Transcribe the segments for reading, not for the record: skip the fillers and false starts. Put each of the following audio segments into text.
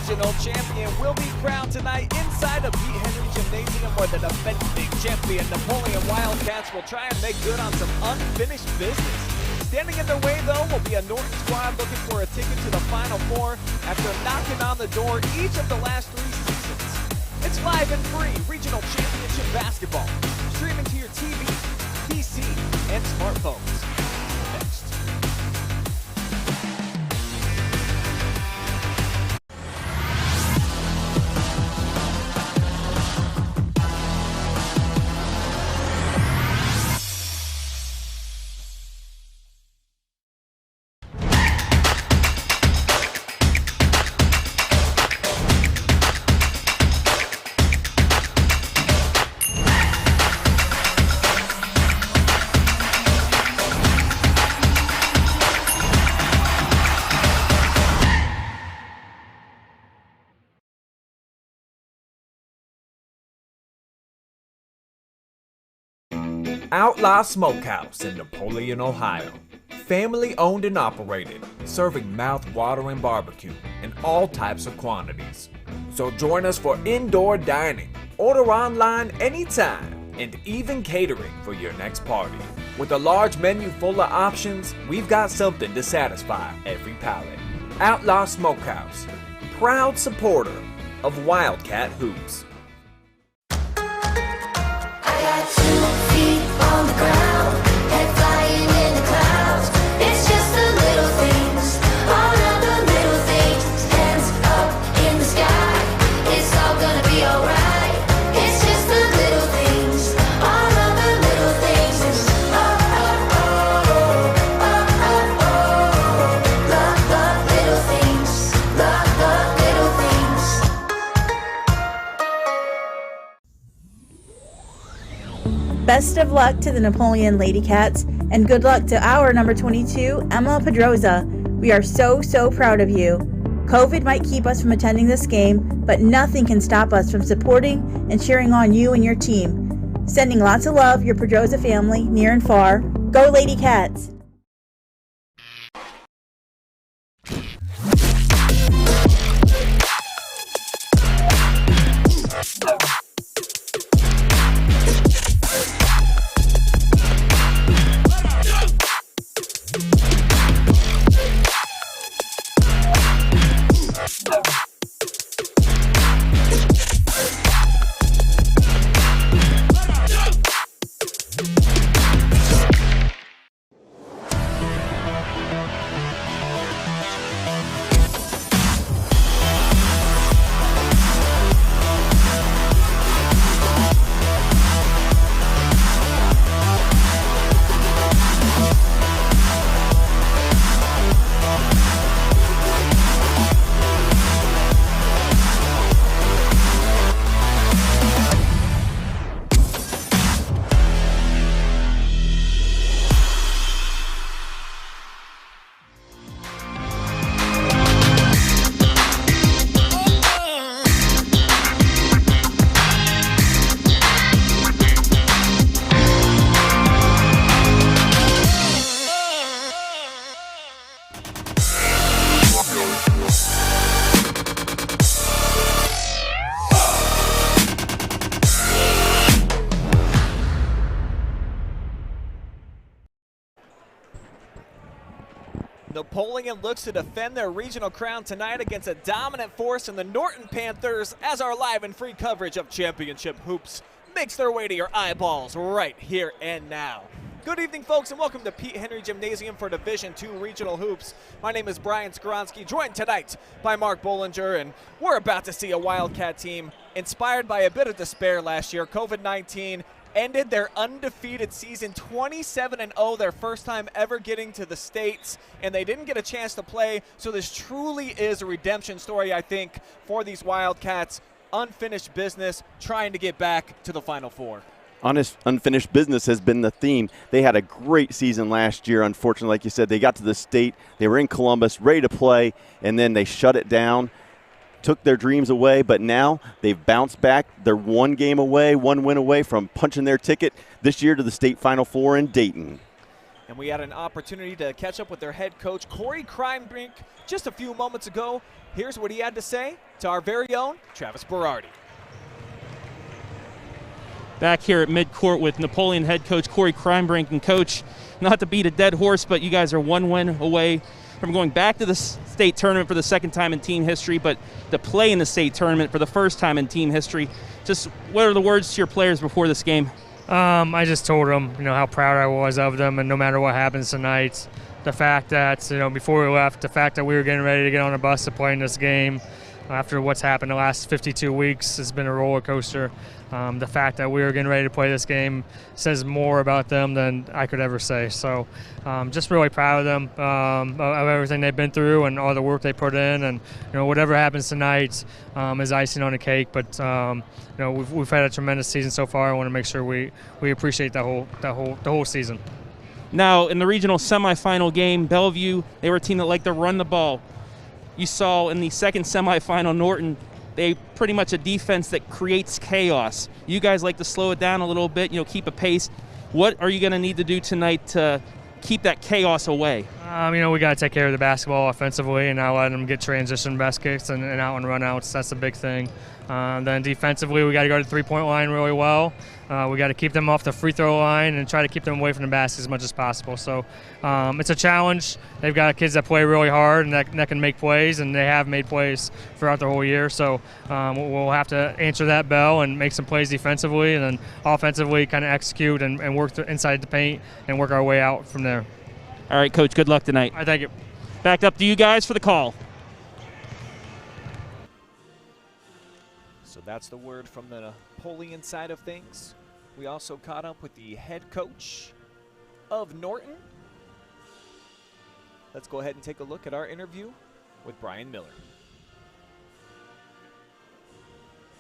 regional champion will be crowned tonight inside of Pete Henry Gymnasium, where the defending champion Napoleon Wildcats will try and make good on some unfinished business. Standing in their way, though, will be a Norton squad looking for a ticket to the Final Four after knocking on the door each of the last 3 seasons. It's live and free regional championship basketball, streaming to your TV, PC, and smartphones. Next. Outlaw Smokehouse in Napoleon, Ohio. Family owned and operated, serving mouth-watering barbecue in all types of quantities. So join us for indoor dining, order online anytime, and even catering for your next party. With a large menu full of options, we've got something to satisfy every palate. Outlaw Smokehouse, proud supporter of Wildcat Hoops. I got 2 feet on the ground, head flying in the clouds. It's just the little things, all of the little things. Hands up in the sky, it's all gonna be alright. It's just the little things, all of the little things. It's oh, oh, oh, oh, oh, oh. Love the little things, love the little things. Best of luck to the Napoleon Lady Cats, and good luck to our number 22, Emma Pedroza. We are so proud of you. COVID might keep us from attending this game, but nothing can stop us from supporting and cheering on you and your team. Sending lots of love, your Pedroza family, near and far. Go Lady Cats! Napoleon looks to defend their regional crown tonight against a dominant force in the Norton Panthers, as our live and free coverage of championship hoops makes their way to your eyeballs right here and now. Good evening, folks, and welcome to Pete Henry Gymnasium for Division II Regional Hoops. My name is Brian Skoronsky, joined tonight by Mark Bollinger, and we're about to see a Wildcat team inspired by a bit of despair last year. COVID-19 ended their undefeated season 27-0, their first time ever getting to the States, and they didn't get a chance to play, so this truly is a redemption story, I think, for these Wildcats. Unfinished business, trying to get back to the Final Four. Honest, unfinished business has been the theme. They had a great season last year. Unfortunately, like you said, they got to the state. They were in Columbus, ready to play, and then they shut it down, took their dreams away. But now they've bounced back. They're one game away, one win away from punching their ticket this year to the state Final Four in Dayton. And we had an opportunity to catch up with their head coach, Corey Crimebrink, just a few moments ago. Here's what he had to say to our very own Travis Berardi. Back here at midcourt with Napoleon head coach Corey Crimebrink. And coach, not to beat a dead horse, but you guys are one win away from going back to the state tournament for the second time in team history, but to play in the state tournament for the first time in team history. Just what are the words to your players before this game? I just told them, how proud I was of them, and no matter what happens tonight, the fact that, before we left, the fact that we were getting ready to get on a bus to play in this game after what's happened the last 52 weeks has been a roller coaster. The fact that we were getting ready to play this game says more about them than I could ever say. So just really proud of them, of everything they've been through and all the work they put in. And, whatever happens tonight is icing on the cake. But, we've had a tremendous season so far. I want to make sure we appreciate the whole season. Now, in the regional semifinal game, Bellevue, they were a team that liked to run the ball. You saw in the second semifinal, Norton, they pretty much a defense that creates chaos. You guys like to slow it down a little bit, keep a pace. What are you going to need to do tonight to keep that chaos away? We got to take care of the basketball offensively and not let them get transition baskets and out and run outs. That's the big thing. Then defensively, we got to go to the three-point line really well. We got to keep them off the free throw line and try to keep them away from the basket as much as possible. So it's a challenge. They've got kids that play really hard and that can make plays, and they have made plays throughout the whole year. So we'll have to answer that bell and make some plays defensively, and then offensively kind of execute and work inside the paint and work our way out from there. All right, Coach, good luck tonight. All right, thank you. Back up to you guys for the call. So that's the word from the Napoleon side of things. We also caught up with the head coach of Norton. Let's go ahead and take a look at our interview with Brian Miller.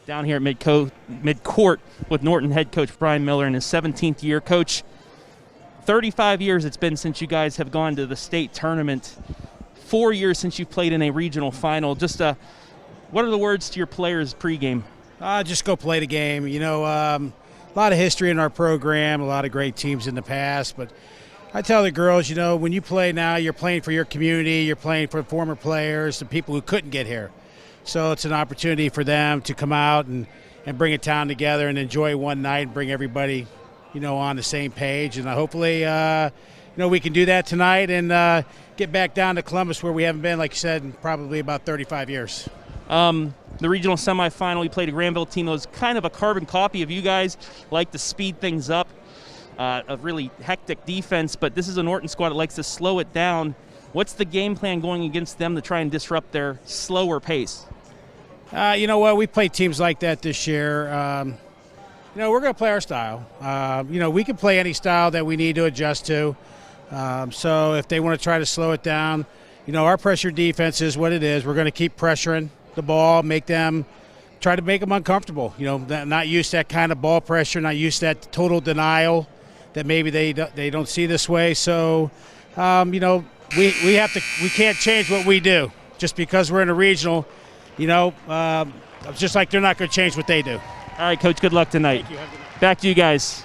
Down here at midcourt with Norton head coach Brian Miller in his 17th year. Coach, 35 years it's been since you guys have gone to the state tournament. 4 years since you've played in a regional final. Just what are the words to your players pregame? Just go play the game. A lot of history in our program, a lot of great teams in the past. But I tell the girls, when you play now, you're playing for your community, you're playing for former players, the people who couldn't get here. So it's an opportunity for them to come out and bring a town together and enjoy one night and bring everybody, on the same page. And hopefully, we can do that tonight and get back down to Columbus where we haven't been, like you said, in probably about 35 years. The regional semifinal, we played a Granville team that was kind of a carbon copy of you guys, like to speed things up, a really hectic defense, but this is a Norton squad that likes to slow it down. What's the game plan going against them to try and disrupt their slower pace? We played teams like that this year. We're going to play our style. We can play any style that we need to adjust to. So if they want to try to slow it down, our pressure defense is what it is. We're going to keep pressuring the ball, try to make them uncomfortable. Not used to that kind of ball pressure, not used to that total denial that maybe they don't see this way. So, we can't change what we do just because we're in a regional. Just like they're not going to change what they do. All right, Coach, good luck tonight. Thank you. Back to you guys.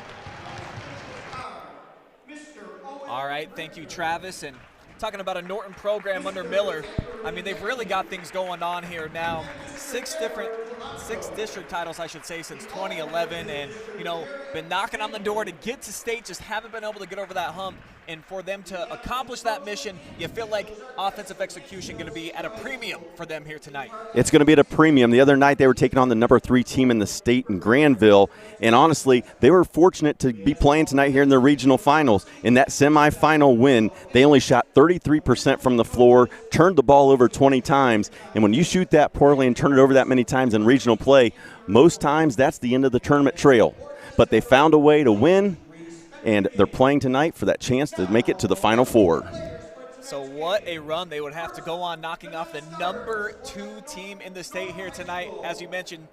All right, thank you, Travis. And talking about a Norton program under Miller, they've really got things going on here now. Six district titles, I should say, since 2011, and been knocking on the door to get to state, just haven't been able to get over that hump. And for them to accomplish that mission, you feel like offensive execution going to be at a premium for them here tonight. It's going to be at a premium. The other night they were taking on the number 3 team in the state in Granville, and honestly, they were fortunate to be playing tonight here in the regional finals. In that semifinal win, they only shot 33% from the floor, turned the ball over 20 times, and when you shoot that poorly and turn it over that many times in regional play, most times that's the end of the tournament trail. But they found a way to win, and they're playing tonight for that chance to make it to the Final Four. So what a run they would have to go on, knocking off the number 2 team in the state here tonight. As you mentioned,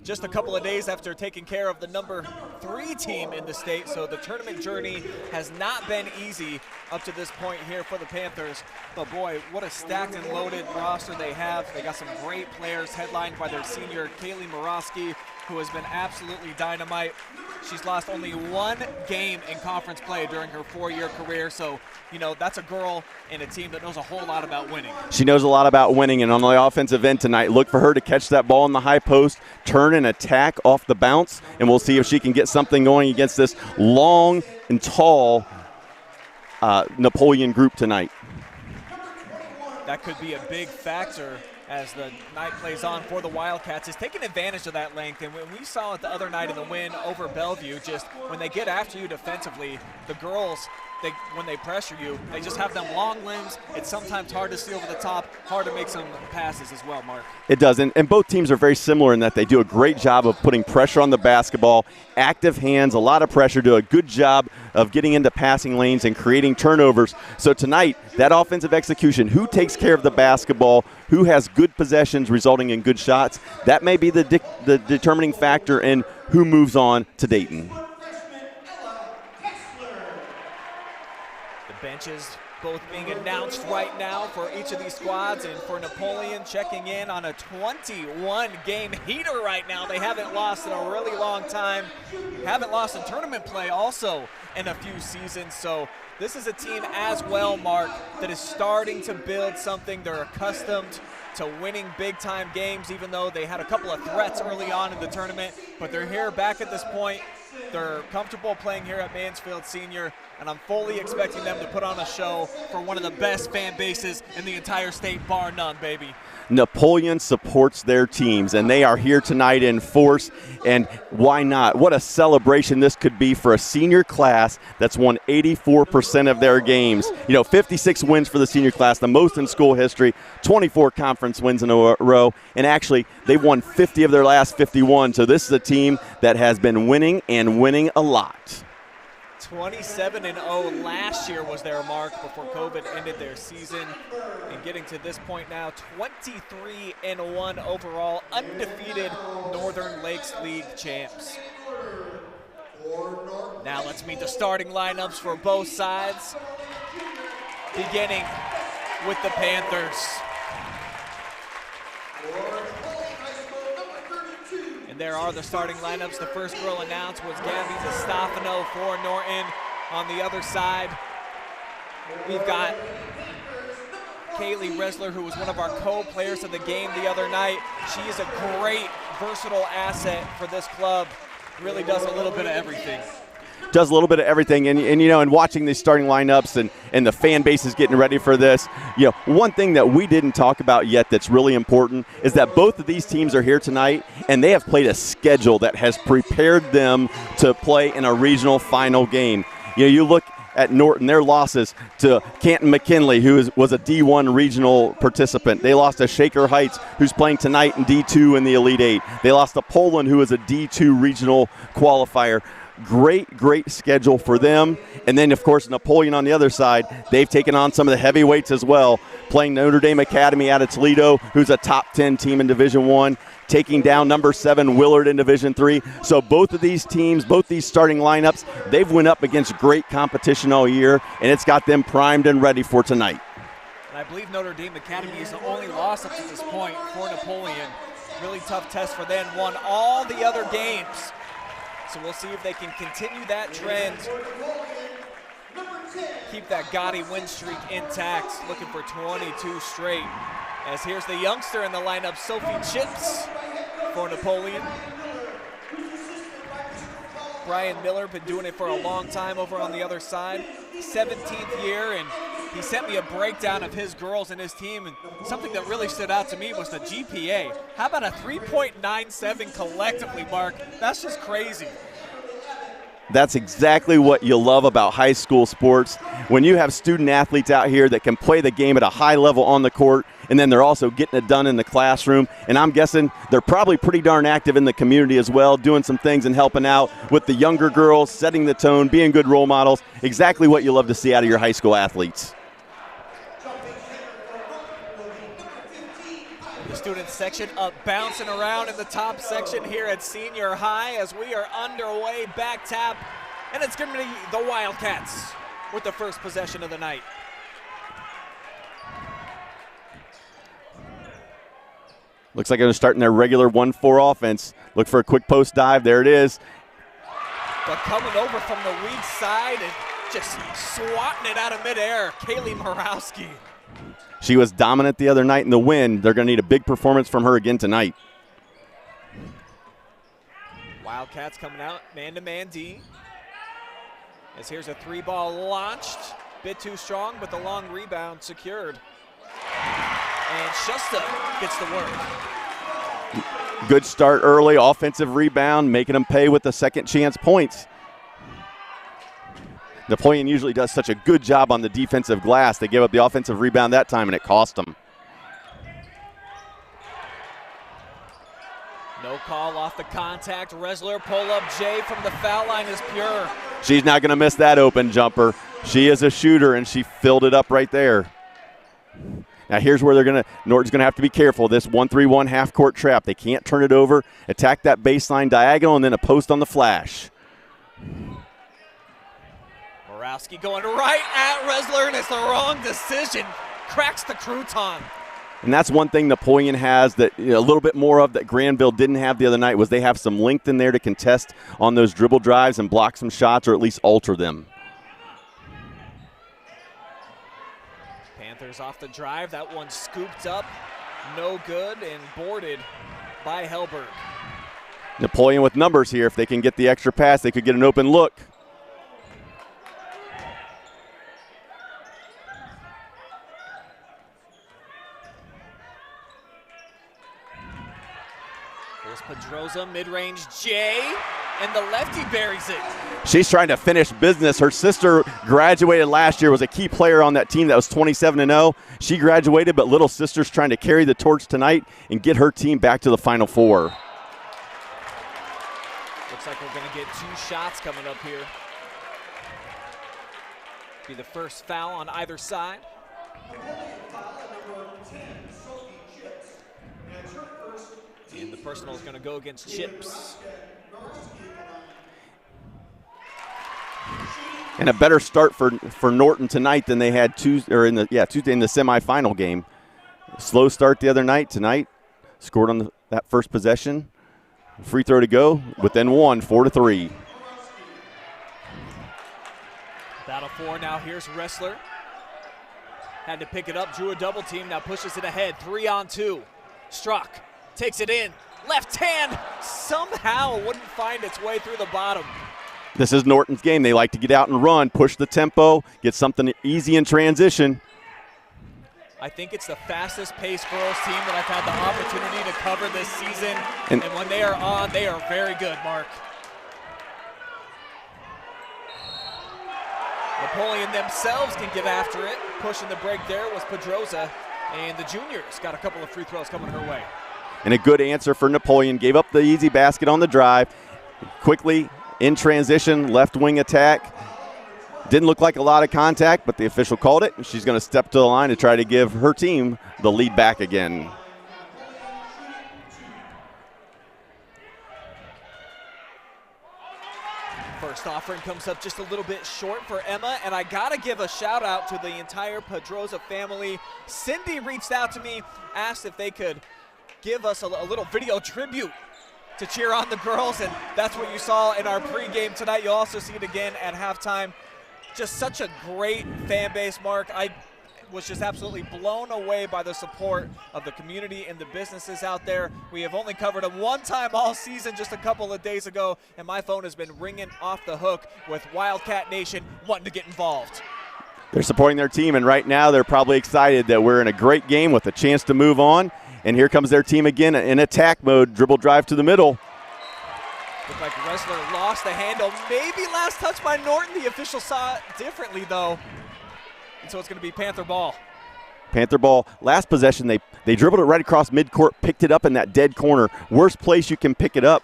just a couple of days after taking care of the number 3 team in the state. So the tournament journey has not been easy up to this point here for the Panthers. But boy, what a stacked and loaded roster they have. They got some great players headlined by their senior, Kaylee Morosky, who has been absolutely dynamite. She's lost only one game in conference play during her 4-year career. So, that's a girl in a team that knows a whole lot about winning. She knows a lot about winning, and on the offensive end tonight, look for her to catch that ball in the high post, turn and attack off the bounce, and we'll see if she can get something going against this long and tall Napoleon group tonight. That could be a big factor as the night plays on for the Wildcats, is taking advantage of that length. And when we saw it the other night in the win over Bellevue, just when they get after you defensively, the girls, when they pressure you, they just have them long limbs. It's sometimes hard to see over the top, hard to make some passes as well, Mark. It does, and both teams are very similar in that they do a great job of putting pressure on the basketball, active hands, a lot of pressure, do a good job of getting into passing lanes and creating turnovers. So tonight, that offensive execution, who takes care of the basketball, who has good possessions resulting in good shots, that may be the determining factor in who moves on to Dayton. Benches both being announced right now for each of these squads, and for Napoleon checking in on a 21-game heater right now. They haven't lost in a really long time, haven't lost in tournament play also in a few seasons. So this is a team as well, Mark, that is starting to build something. They're accustomed to winning big-time games, even though they had a couple of threats early on in the tournament. But they're here back at this point. They're comfortable playing here at Mansfield Senior, and I'm fully expecting them to put on a show for one of the best fan bases in the entire state, bar none, baby. Napoleon supports their teams, and they are here tonight in force, and why not? What a celebration this could be for a senior class that's won 84% of their games. 56 wins for the senior class, the most in school history, 24 conference wins in a row, and actually they've won 50 of their last 51, so this is a team that has been winning and winning a lot. 27-0 last year was their mark before COVID ended their season. And getting to this point now, 23-1 overall, undefeated Northern Lakes League champs. Now let's meet the starting lineups for both sides, beginning with the Panthers. And there are the starting lineups. The first girl announced was Gabby DeStefano for Norton. On the other side, we've got Kaylee Resler, who was one of our co-players of the game the other night. She is a great, versatile asset for this club. Really does a little bit of everything. Does a little bit of everything, and watching these starting lineups and the fan base is getting ready for this. One thing that we didn't talk about yet that's really important is that both of these teams are here tonight, and they have played a schedule that has prepared them to play in a regional final game. You look at Norton, their losses to Canton McKinley, who was a D1 regional participant. They lost to Shaker Heights, who's playing tonight in D2 in the Elite Eight. They lost to Poland, who is a D2 regional qualifier. Great schedule for them. And then, of course, Napoleon on the other side, they've taken on some of the heavyweights as well, playing Notre Dame Academy out of Toledo, who's a top 10 team in Division I, taking down number 7 Willard in Division III. So both of these teams, both these starting lineups, they've went up against great competition all year, and it's got them primed and ready for tonight. And I believe Notre Dame Academy is the only loss up to this point for Napoleon. Really tough test for them, won all the other games. So we'll see if they can continue that trend, keep that gaudy win streak intact, looking for 22 straight. As here's the youngster in the lineup, Sophie Chips for Napoleon. Brian Miller, been doing it for a long time over on the other side. 17th year, and he sent me a breakdown of his girls and his team, and something that really stood out to me was the GPA. How about a 3.97 collectively, Mark? That's just crazy. That's exactly what you love about high school sports. When you have student athletes out here that can play the game at a high level on the court, and then they're also getting it done in the classroom. And I'm guessing they're probably pretty darn active in the community as well, doing some things and helping out with the younger girls, setting the tone, being good role models. Exactly what you love to see out of your high school athletes. The student section up bouncing around in the top section here at Senior High as we are underway, back tap, and it's going to be the Wildcats with the first possession of the night. Looks like they're starting their regular 1-4 offense. Look for a quick post dive. There it is. But coming over from the weak side and just swatting it out of midair, Kaylee Morawski. She was dominant the other night in the win. They're going to need a big performance from her again tonight. Wildcats coming out, man-to-man D. As here's a 3-ball launched. Bit too strong, but the long rebound secured. And Shusta gets the work. Good start early, offensive rebound, making them pay with the second chance points. Napoleon usually does such a good job on the defensive glass. They gave up the offensive rebound that time, and it cost them. No call off the contact. Resler pull-up J from the foul line is pure. She's not going to miss that open jumper. She is a shooter, and she filled it up right there. Now here's where Norton's going to have to be careful. This 1-3-1 half-court trap. They can't turn it over, attack that baseline diagonal, and then a post on the flash. Morawski going right at Resler, and it's the wrong decision. Cracks the crouton. And that's one thing Napoleon has that a little bit more of that Granville didn't have the other night was they have some length in there to contest on those dribble drives and block some shots or at least alter them. Panthers off the drive. That one scooped up. No good and boarded by Hellberg. Napoleon with numbers here. If they can get the extra pass, they could get an open look. Here's Pedroza, mid-range J, and the lefty buries it. She's trying to finish business. Her sister graduated last year, was a key player on that team that was 27-0. She graduated, but little sister's trying to carry the torch tonight and get her team back to the Final Four. Looks like we're going to get 2 shots coming up here. Be the first foul on either side. And the personal is going to go against Chips. And a better start for Norton tonight than they had Tuesday in the semifinal game. Slow start the other night. Tonight, scored on that first possession. Free throw to go. Within 1, 4-3. Battle 4 now. Here's Resler. Had to pick it up. Drew a double team. Now pushes it ahead. 3-on-2. Struck. Takes it in, left hand, somehow wouldn't find its way through the bottom. This is Norton's game. They like to get out and run, push the tempo, get something easy in transition. I think it's the fastest paced girls team that I've had the opportunity to cover this season. And when they are on, they are very good, Mark. Napoleon themselves can get after it. Pushing the break there was Pedroza, and the juniors got a couple of free throws coming her way. And a good answer for Napoleon. Gave up the easy basket on the drive. Quickly in transition, left wing attack. Didn't look like a lot of contact, but the official called it. She's going to step to the line to try to give her team the lead back again. First offering comes up just a little bit short for Emma, and I gotta give a shout out to the entire Pedroza family. Cindy reached out to me, asked if they could give us a little video tribute to cheer on the girls, and that's what you saw in our pregame tonight. You'll also see it again at halftime. Just such a great fan base, Mark. I was just absolutely blown away by the support of the community and the businesses out there. We have only covered them one time all season just a couple of days ago, and my phone has been ringing off the hook with Wildcat Nation wanting to get involved. They're supporting their team, and right now they're probably excited that we're in a great game with a chance to move on. And here comes their team again in attack mode. Dribble drive to the middle. Looked like Resler lost the handle. Maybe last touch by Norton. The official saw it differently, though. And so it's going to be Panther ball. Panther ball. Last possession, they dribbled it right across midcourt, picked it up in that dead corner. Worst place you can pick it up.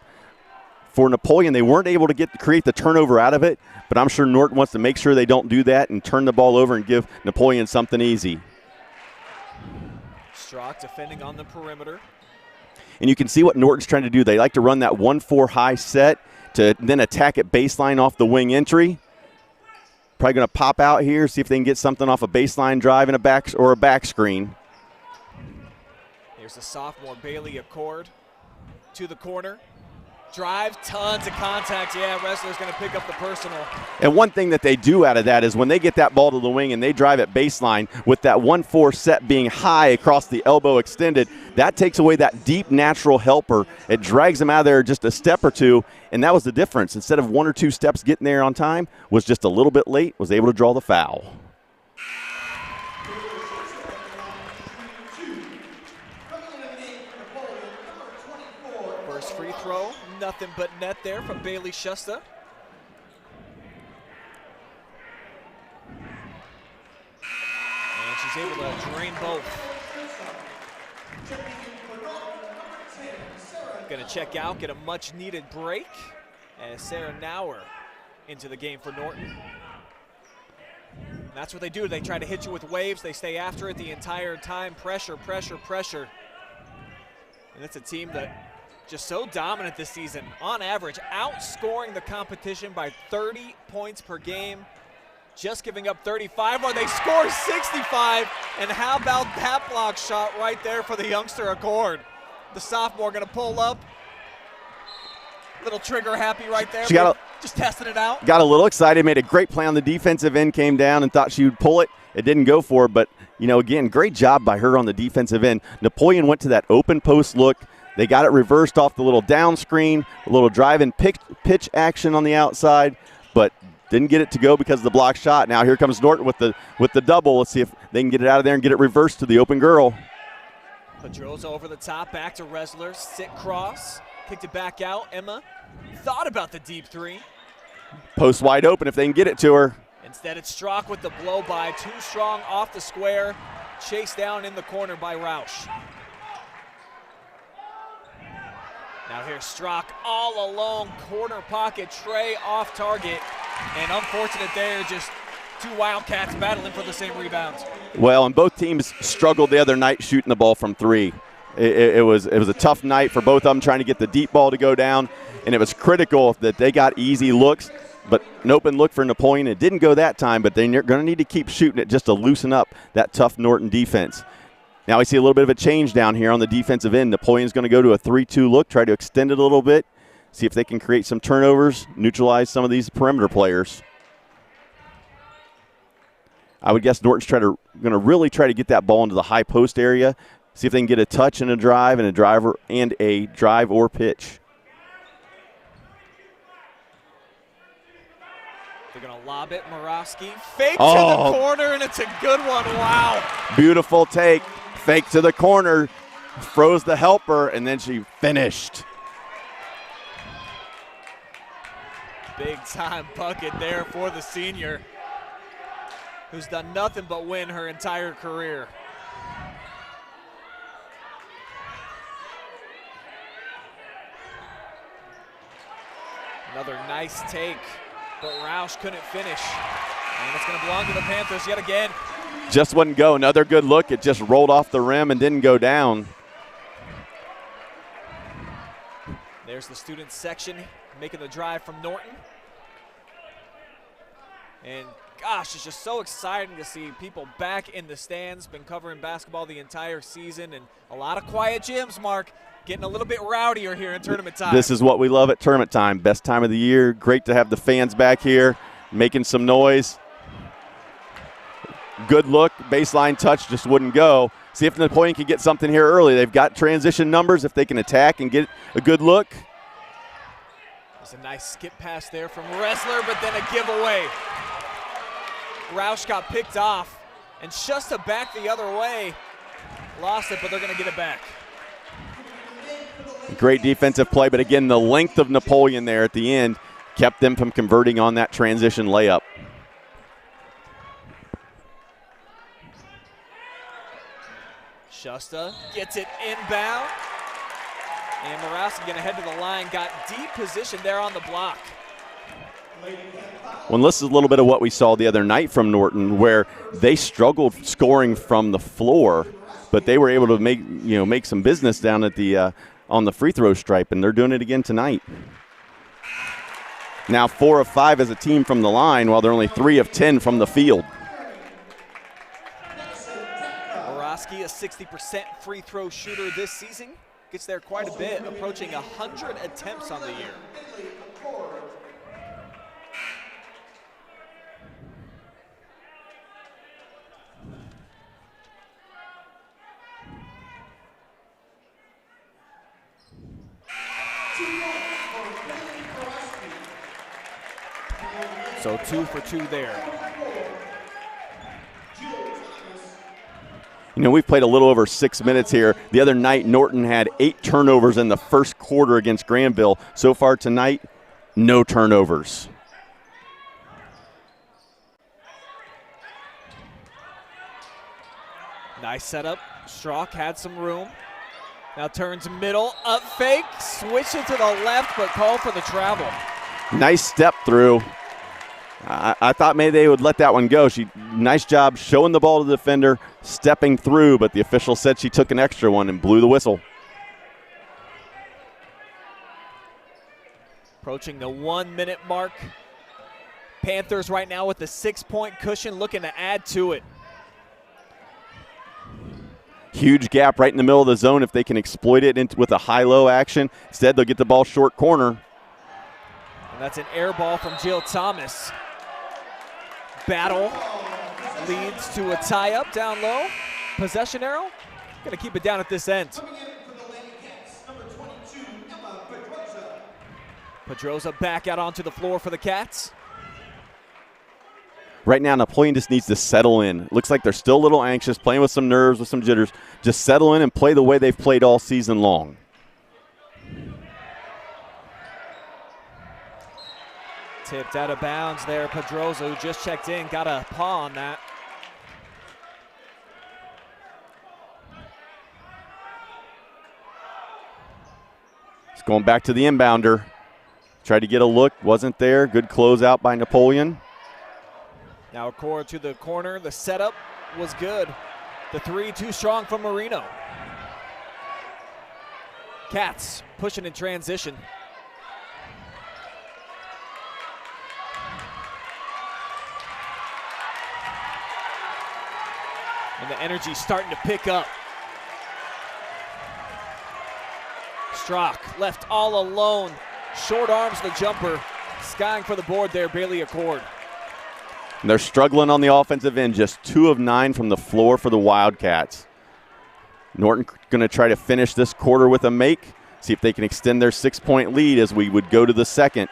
For Napoleon, they weren't able to create the turnover out of it, but I'm sure Norton wants to make sure they don't do that and turn the ball over and give Napoleon something easy. Strzok defending on the perimeter. And you can see what Norton's trying to do. They like to run that 1-4 high set to then attack at baseline off the wing entry. Probably going to pop out here, see if they can get something off a baseline drive and a back screen. Here's the sophomore Bailey Accord to the corner. Drive, tons of contact. Yeah, Ressler's going to pick up the personal. And one thing that they do out of that is when they get that ball to the wing and they drive at baseline with that 1-4 set being high across the elbow extended, that takes away that deep natural helper. It drags them out of there just a step or two, and that was the difference. Instead of 1 or 2 steps getting there on time, was just a little bit late, was able to draw the foul. First free throw, nothing but net there from Bailey Shusta. And she's able to drain both. Going to check out, get a much needed break. As Sarah Nauer into the game for Norton. And that's what they do. They try to hit you with waves. They stay after it the entire time. Pressure, pressure, pressure. And it's a team that just so dominant this season. On average, outscoring the competition by 30 points per game. Just giving up 35, or they score 65. And how about that block shot right there for the youngster Accord? The sophomore going to pull up. Little trigger happy right there. Just testing it out. Got a little excited, made a great play on the defensive end, came down and thought she would pull it. It didn't go for her, but, you know, again, great job by her on the defensive end. Napoleon went to that open post look. They got it reversed off the little down screen, a little drive and pitch action on the outside, but didn't get it to go because of the block shot. Now here comes Norton with the double. Let's see if they can get it out of there and get it reversed to the open girl. Pedroza over the top, back to Ressler, sit cross, kicked it back out. Emma thought about the deep three. Post wide open if they can get it to her. Instead it's Strock with the blow by, too strong off the square, chased down in the corner by Roush. Now here's Strock all alone, corner pocket, Trey off target, and unfortunate there, just two Wildcats battling for the same rebounds. Well, and both teams struggled the other night shooting the ball from three. It was a tough night for both of them trying to get the deep ball to go down, and it was critical that they got easy looks, but an open look for Napoleon. It didn't go that time, but they're going to need to keep shooting it just to loosen up that tough Norton defense. Now we see a little bit of a change down here on the defensive end. Napoleon's going to go to a 3-2 look, try to extend it a little bit, see if they can create some turnovers, neutralize some of these perimeter players. I would guess Norton's going to really try to get that ball into the high post area, see if they can get a touch and a drive and a drive or pitch. They're going to lob it. Morosky fake to the corner, and it's a good one. Wow. Beautiful take. Fake to the corner, froze the helper, and then she finished. Big time bucket there for the senior, who's done nothing but win her entire career. Another nice take, but Roush couldn't finish. And it's going to belong to the Panthers yet again. Just wouldn't go. Another good look. It just rolled off the rim and didn't go down. There's the student section making the drive from Norton. And gosh, it's just so exciting to see people back in the stands. Been covering basketball the entire season, and a lot of quiet gyms, Mark. Getting a little bit rowdier here in tournament time. This is what we love at tournament time. Best time of the year. Great to have the fans back here making some noise. Good look, baseline touch, just wouldn't go. See if Napoleon can get something here early. They've got transition numbers if they can attack and get a good look. There's a nice skip pass there from Ressler, but then a giveaway. Roush got picked off, and Shusta back the other way. Lost it, but they're going to get it back. Great defensive play, but again, the length of Napoleon there at the end kept them from converting on that transition layup. Shusta gets it inbound. And Morosky going to head to the line. Got deep position there on the block. Well, this is a little bit of what we saw the other night from Norton, where they struggled scoring from the floor, but they were able to make some business down at the on the free throw stripe, and they're doing it again tonight. Now 4 of 5 as a team from the line, while they're only 3 of 10 from the field. Morosky, a 60% free throw shooter this season. Gets there quite a bit, approaching 100 attempts on the year. So 2 for 2 there. You know, we've played a little over 6 minutes here. The other night, Norton had 8 turnovers in the first quarter against Granville. So far tonight, no turnovers. Nice setup. Strzok had some room. Now turns middle, up fake, switch it to the left, but call for the travel. Nice step through. I thought maybe they would let that one go. Nice job showing the ball to the defender, stepping through, but the official said she took an extra one and blew the whistle. Approaching the 1 minute mark. Panthers right now with the 6-point cushion, looking to add to it. Huge gap right in the middle of the zone if they can exploit it with a high-low action. Instead, they'll get the ball short corner. And that's an air ball from Jill Thomas. Battle leads to a tie-up down low. Possession arrow. Gonna keep it down at this end. Pedroza back out onto the floor for the Cats. Right now, Napoleon just needs to settle in. Looks like they're still a little anxious, playing with some nerves, with some jitters. Just settle in and play the way they've played all season long. Tipped out of bounds there. Pedroza, who just checked in, got a paw on that. It's going back to the inbounder. Tried to get a look, wasn't there. Good closeout by Napoleon. Now Accord to the corner. The setup was good. The 3 too strong from Marino. Cats pushing in transition. And the energy starting to pick up. Strzok left all alone. Short arms the jumper. Skying for the board there, Bailey Accord. And they're struggling on the offensive end, just 2 of 9 from the floor for the Wildcats. Norton going to try to finish this quarter with a make, see if they can extend their 6-point lead as we would go to the second.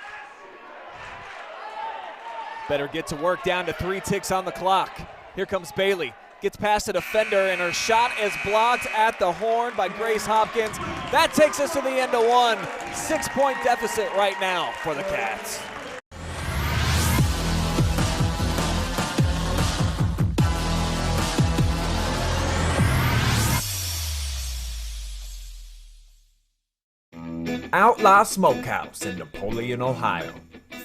Better get to work, down to 3 ticks on the clock. Here comes Bailey. Gets past the defender, and her shot is blocked at the horn by Grace Hopkins. That takes us to the end of 1. 6-point deficit right now for the Cats. Outlaw Smokehouse in Napoleon, Ohio.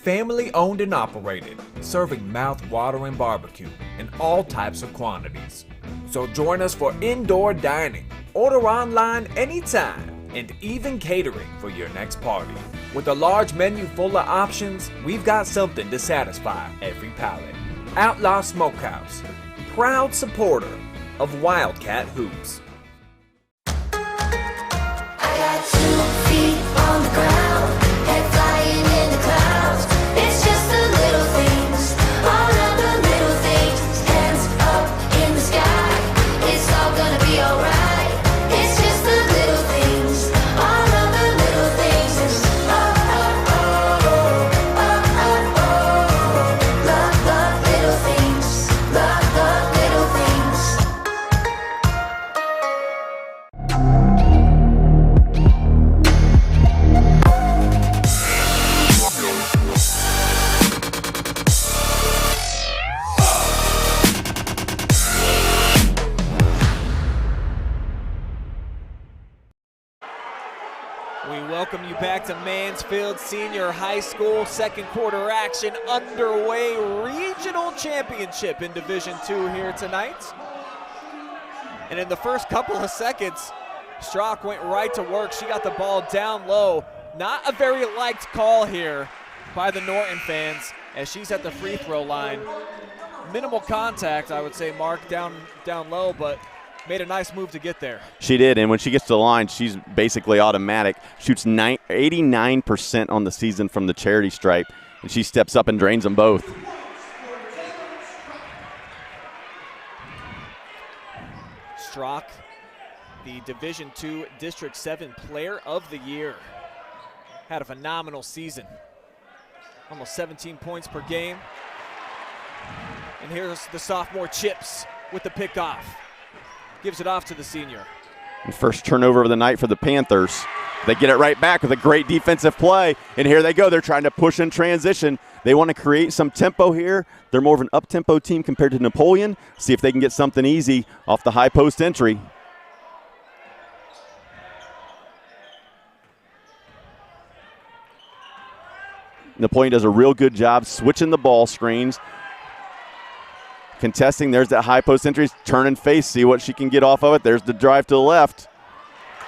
Family owned and operated, serving mouth-watering barbecue in all types of quantities. So join us for indoor dining, order online anytime, and even catering for your next party. With a large menu full of options, we've got something to satisfy every palate. Outlaw Smokehouse, proud supporter of Wildcat Hoops. I got 2 feet on the ground, head flying in the clouds. It's just the little things, all of the little things. Hands up in the sky, it's all gonna be alright. It's just the little things, all of the little things. It's oh, oh, oh, oh, oh, oh. Love the little things, love the little things. We welcome you back to Mansfield Senior High School. Second quarter action underway. Regional championship in Division II here tonight. And in the first couple of seconds, Strzok went right to work. She got the ball down low. Not a very liked call here by the Norton fans as she's at the free throw line. Minimal contact, I would say, Mark, down low, but Made a nice move to get there. She did, and when she gets to the line, she's basically automatic. Shoots 89% on the season from the charity stripe, and she steps up and drains them both. Strock, the Division II District 7 Player of the Year. Had a phenomenal season. Almost 17 points per game. And here's the sophomore Chips with the pickoff. Gives it off to the senior. And first turnover of the night for the Panthers. They get it right back with a great defensive play. And here they go. They're trying to push in transition. They want to create some tempo here. They're more of an up-tempo team compared to Napoleon. See if they can get something easy off the high post entry. Napoleon does a real good job switching the ball screens. Contesting, there's that high post entry. Turn and face, see what she can get off of it. There's the drive to the left.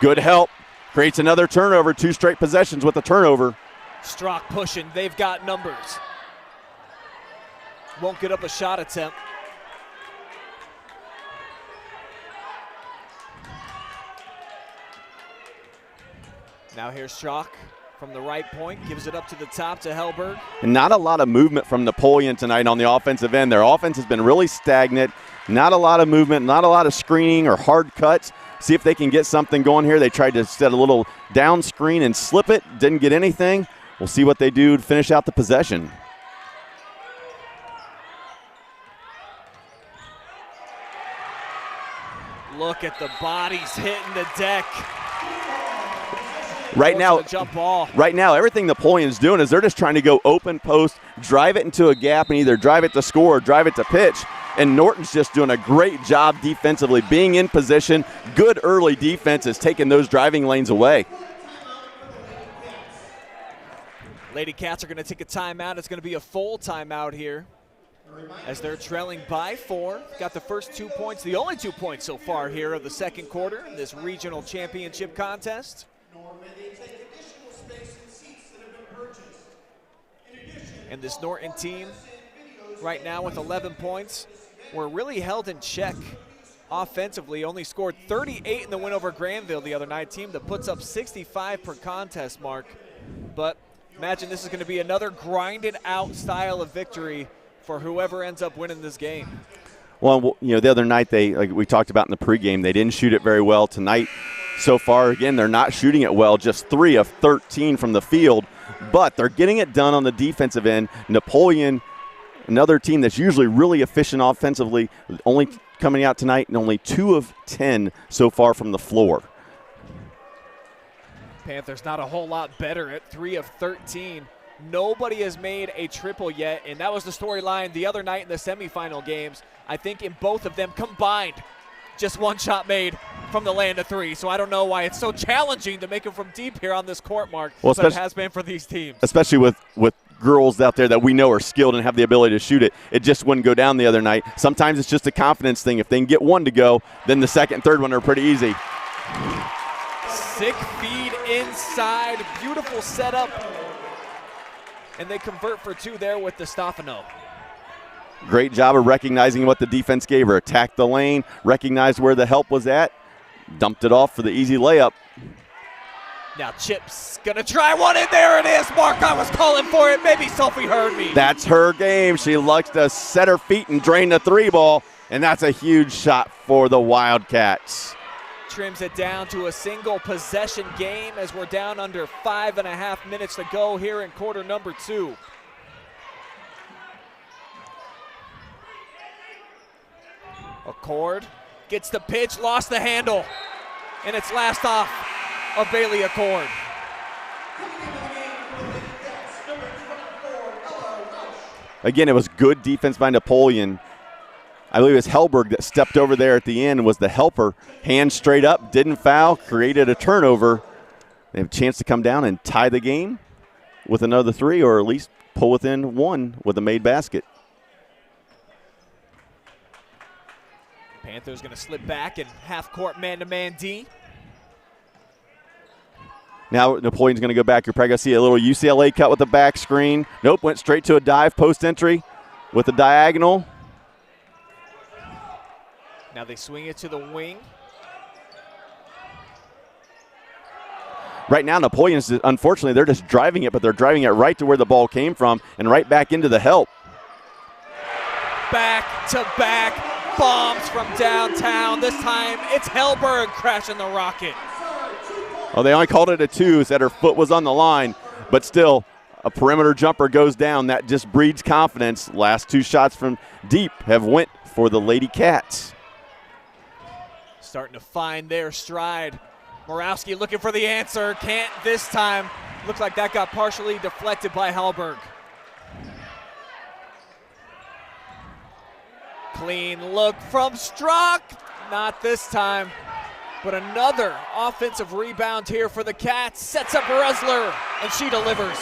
Good help. Creates another turnover, 2 straight possessions with a turnover. Strock pushing, they've got numbers. Won't get up a shot attempt. Now here's Strock from the right point, gives it up to the top to Hellberg. And not a lot of movement from Napoleon tonight on the offensive end. Their offense has been really stagnant. Not a lot of movement, not a lot of screening or hard cuts. See if they can get something going here. They tried to set a little down screen and slip it. Didn't get anything. We'll see what they do to finish out the possession. Look at the bodies hitting the deck. Right now, jump ball. Right now, everything Napoleon's doing is they're just trying to go open post, drive it into a gap, and either drive it to score or drive it to pitch. And Norton's just doing a great job defensively, being in position. Good early defense is taking those driving lanes away. Lady Cats are going to take a timeout. It's going to be a full timeout here as they're trailing by 4. Got the first 2 points, the only 2 points so far here of the second quarter in this regional championship contest. And this Norton team right now with 11 points were really held in check offensively. Only scored 38 in the win over Granville the other night. Team that puts up 65 per contest mark. But imagine this is going to be another grinded out style of victory for whoever ends up winning this game. Well, you know, the other night like we talked about in the pregame, they didn't shoot it very well. Tonight, so far, again, they're not shooting it well. Just 3 of 13 from the field, but they're getting it done on the defensive end. Napoleon, another team that's usually really efficient offensively, only coming out tonight and only 2 of 10 so far from the floor. Panthers not a whole lot better at 3 of 13. Nobody has made a triple yet, and that was the storyline the other night in the semifinal games. I think in both of them combined, just 1 shot made from the land of 3. So I don't know why it's so challenging to make them from deep here on this court, Mark, well, but it has been for these teams. Especially with girls out there that we know are skilled and have the ability to shoot it. It just wouldn't go down the other night. Sometimes it's just a confidence thing. If they can get 1 to go, then the second and third one are pretty easy. Sick feed inside, beautiful setup. And they convert for 2 there with the Stefano. Great job of recognizing what the defense gave her. Attacked the lane, recognized where the help was at, dumped it off for the easy layup. Now Chip's gonna try one, and there it is. Mark, I was calling for it. Maybe Sophie heard me. That's her game. She likes to set her feet and drain the 3 ball, and that's a huge shot for the Wildcats. Trims it down to a single possession game as we're down under 5.5 minutes to go here in quarter number 2. Accord gets the pitch, lost the handle, and it's last off of Bailey Accord. Again, it was good defense by Napoleon. I believe it was Hellberg that stepped over there at the end and was the helper. Hand straight up, didn't foul, created a turnover. They have a chance to come down and tie the game with another 3 or at least pull within 1 with a made basket. Panthers going to slip back and half-court man-to-man D. Now Napoleon's going to go back. You're probably going to see a little UCLA cut with the back screen. Nope, went straight to a dive post entry with a diagonal. Now they swing it to the wing. Right now, Napoleon's, unfortunately, they're just driving it, but they're driving it right to where the ball came from and right back into the help. Back-to-back bombs from downtown. This time it's Hellberg crashing the rocket. Oh, they only called it a 2, said her foot was on the line, but still, a perimeter jumper goes down. That just breeds confidence. Last 2 shots from deep have went for the Lady Cats. Starting to find their stride. Morawski looking for the answer. Can't this time. Looks like that got partially deflected by Hellberg. Clean look from Strzok. Not this time. But another offensive rebound here for the Cats. Sets up Ressler, and she delivers.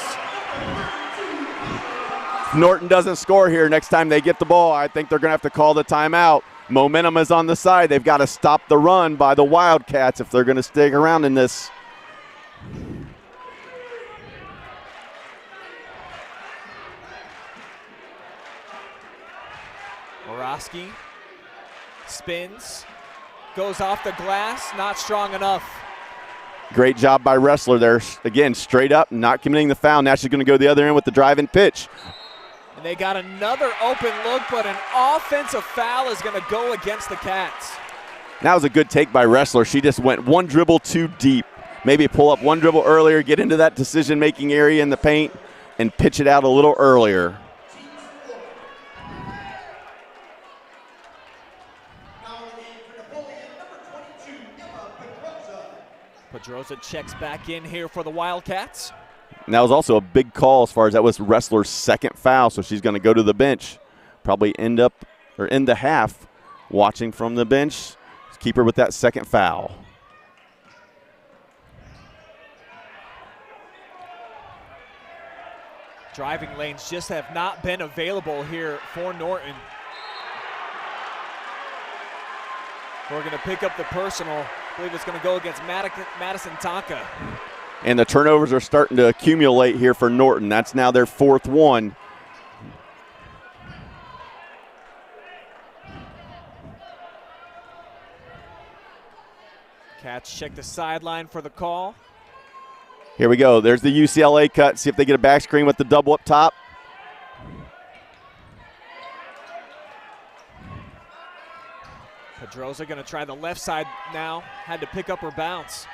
If Norton doesn't score here next time they get the ball, I think they're going to have to call the timeout. Momentum is on the side. They've got to stop the run by the Wildcats if they're going to stick around in this. Morawski spins, goes off the glass, not strong enough. Great job by Ressler there. Again, straight up, not committing the foul. Now she's going to go the other end with the drive and pitch. And they got another open look, but an offensive foul is going to go against the Cats. That was a good take by Ressler. She just went one dribble too deep. Maybe pull up one dribble earlier, get into that decision-making area in the paint, and pitch it out a little earlier. Pedroza checks back in here for the Wildcats. And that was also a big call as far as that was Ressler's second foul, so she's going to go to the bench. Probably end the half watching from the bench. Keep her with that second foul. Driving lanes just have not been available here for Norton. We're going to pick up the personal. I believe it's going to go against Madison Tonka. And the turnovers are starting to accumulate here for Norton. That's now their 4th one. Cats check the sideline for the call. Here we go. There's the UCLA cut. See if they get a back screen with the double up top. Pedroza going to try the left side now. Had to pick up her bounce.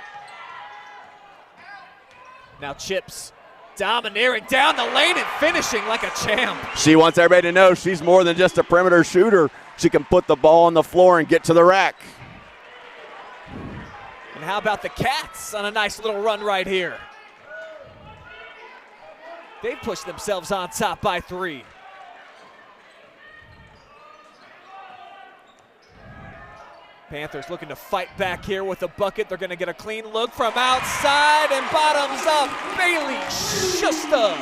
Now Chips domineering down the lane and finishing like a champ. She wants everybody to know she's more than just a perimeter shooter. She can put the ball on the floor and get to the rack. And how about the Cats on a nice little run right here? They've pushed themselves on top by 3. Panthers looking to fight back here with a bucket. They're going to get a clean look from outside and bottoms up. Bailey Schuster.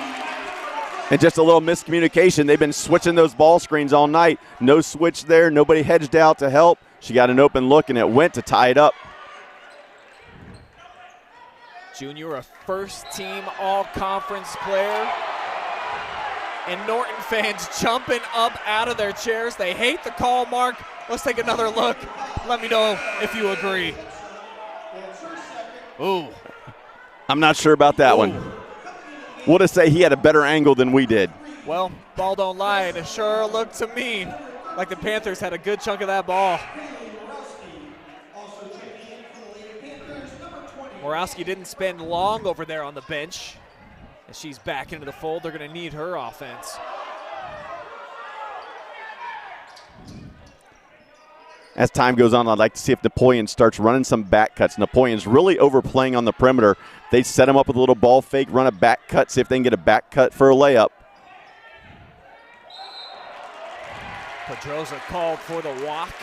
And just a little miscommunication. They've been switching those ball screens all night. No switch there. Nobody hedged out to help. She got an open look, and it went to tie it up. Junior, a first-team all-conference player. And Norton fans jumping up out of their chairs. They hate the call, Mark. Let's take another look. Let me know if you agree. Ooh. I'm not sure about that one. We'll just say he had a better angle than we did. Well, ball don't lie, and it sure looked to me like the Panthers had a good chunk of that ball. Morawski didn't spend long over there on the bench. As she's back into the fold, they're going to need her offense. As time goes on, I'd like to see if Napoleon starts running some back cuts. Napoleon's really overplaying on the perimeter. They set him up with a little ball fake, run a back cut, see if they can get a back cut for a layup. Pedroza called for the walk.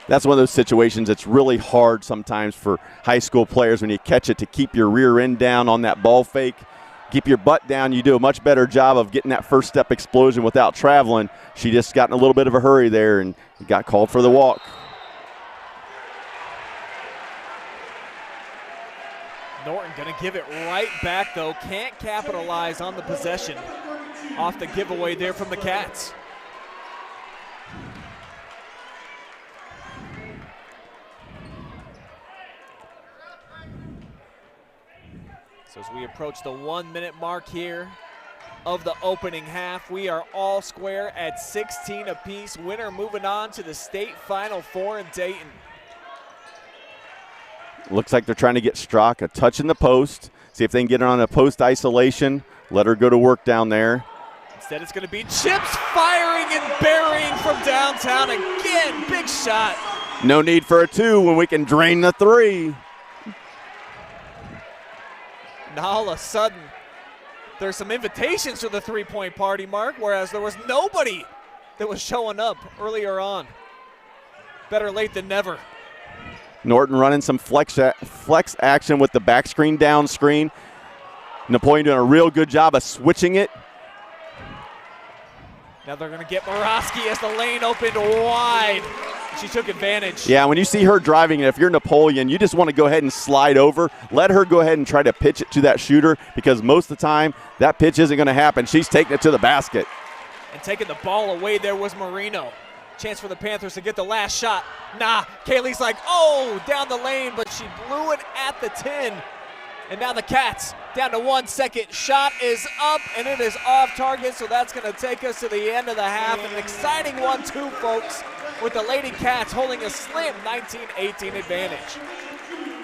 That's one of those situations that's really hard sometimes for high school players when you catch it to keep your rear end down on that ball fake. Keep your butt down. You do a much better job of getting that first step explosion without traveling. She just got in a little bit of a hurry there and got called for the walk. Norton going to give it right back, though. Can't capitalize on the possession off the giveaway there from the Cats. So as we approach the 1 minute mark here of the opening half, we are all square at 16 apiece. Winner moving on to the state Final Four in Dayton. Looks like they're trying to get Strzok a touch in the post. See if they can get her on a post isolation. Let her go to work down there. Instead it's going to be Chips firing and burying from downtown again. Big shot. No need for a two when we can drain the three. Now all of a sudden, there's some invitations to the three-point party, Mark, whereas there was nobody that was showing up earlier on. Better late than never. Norton running some flex action with the back screen, down screen. Napoleon doing a real good job of switching it. Now they're going to get Morosky as the lane opened wide. She took advantage. Yeah, when you see her driving it, if you're Napoleon, you just want to go ahead and slide over. Let her go ahead and try to pitch it to that shooter, because most of the time that pitch isn't going to happen. She's taking it to the basket. And taking the ball away there was Marino. Chance for the Panthers to get the last shot. Nah, Kaylee's like, oh, down the lane, but she blew it at the 10. And now the Cats down to 1 second. Shot is up, and it is off target, so that's going to take us to the end of the half. An exciting 1-2, folks, with the Lady Cats holding a slim 19-18 advantage.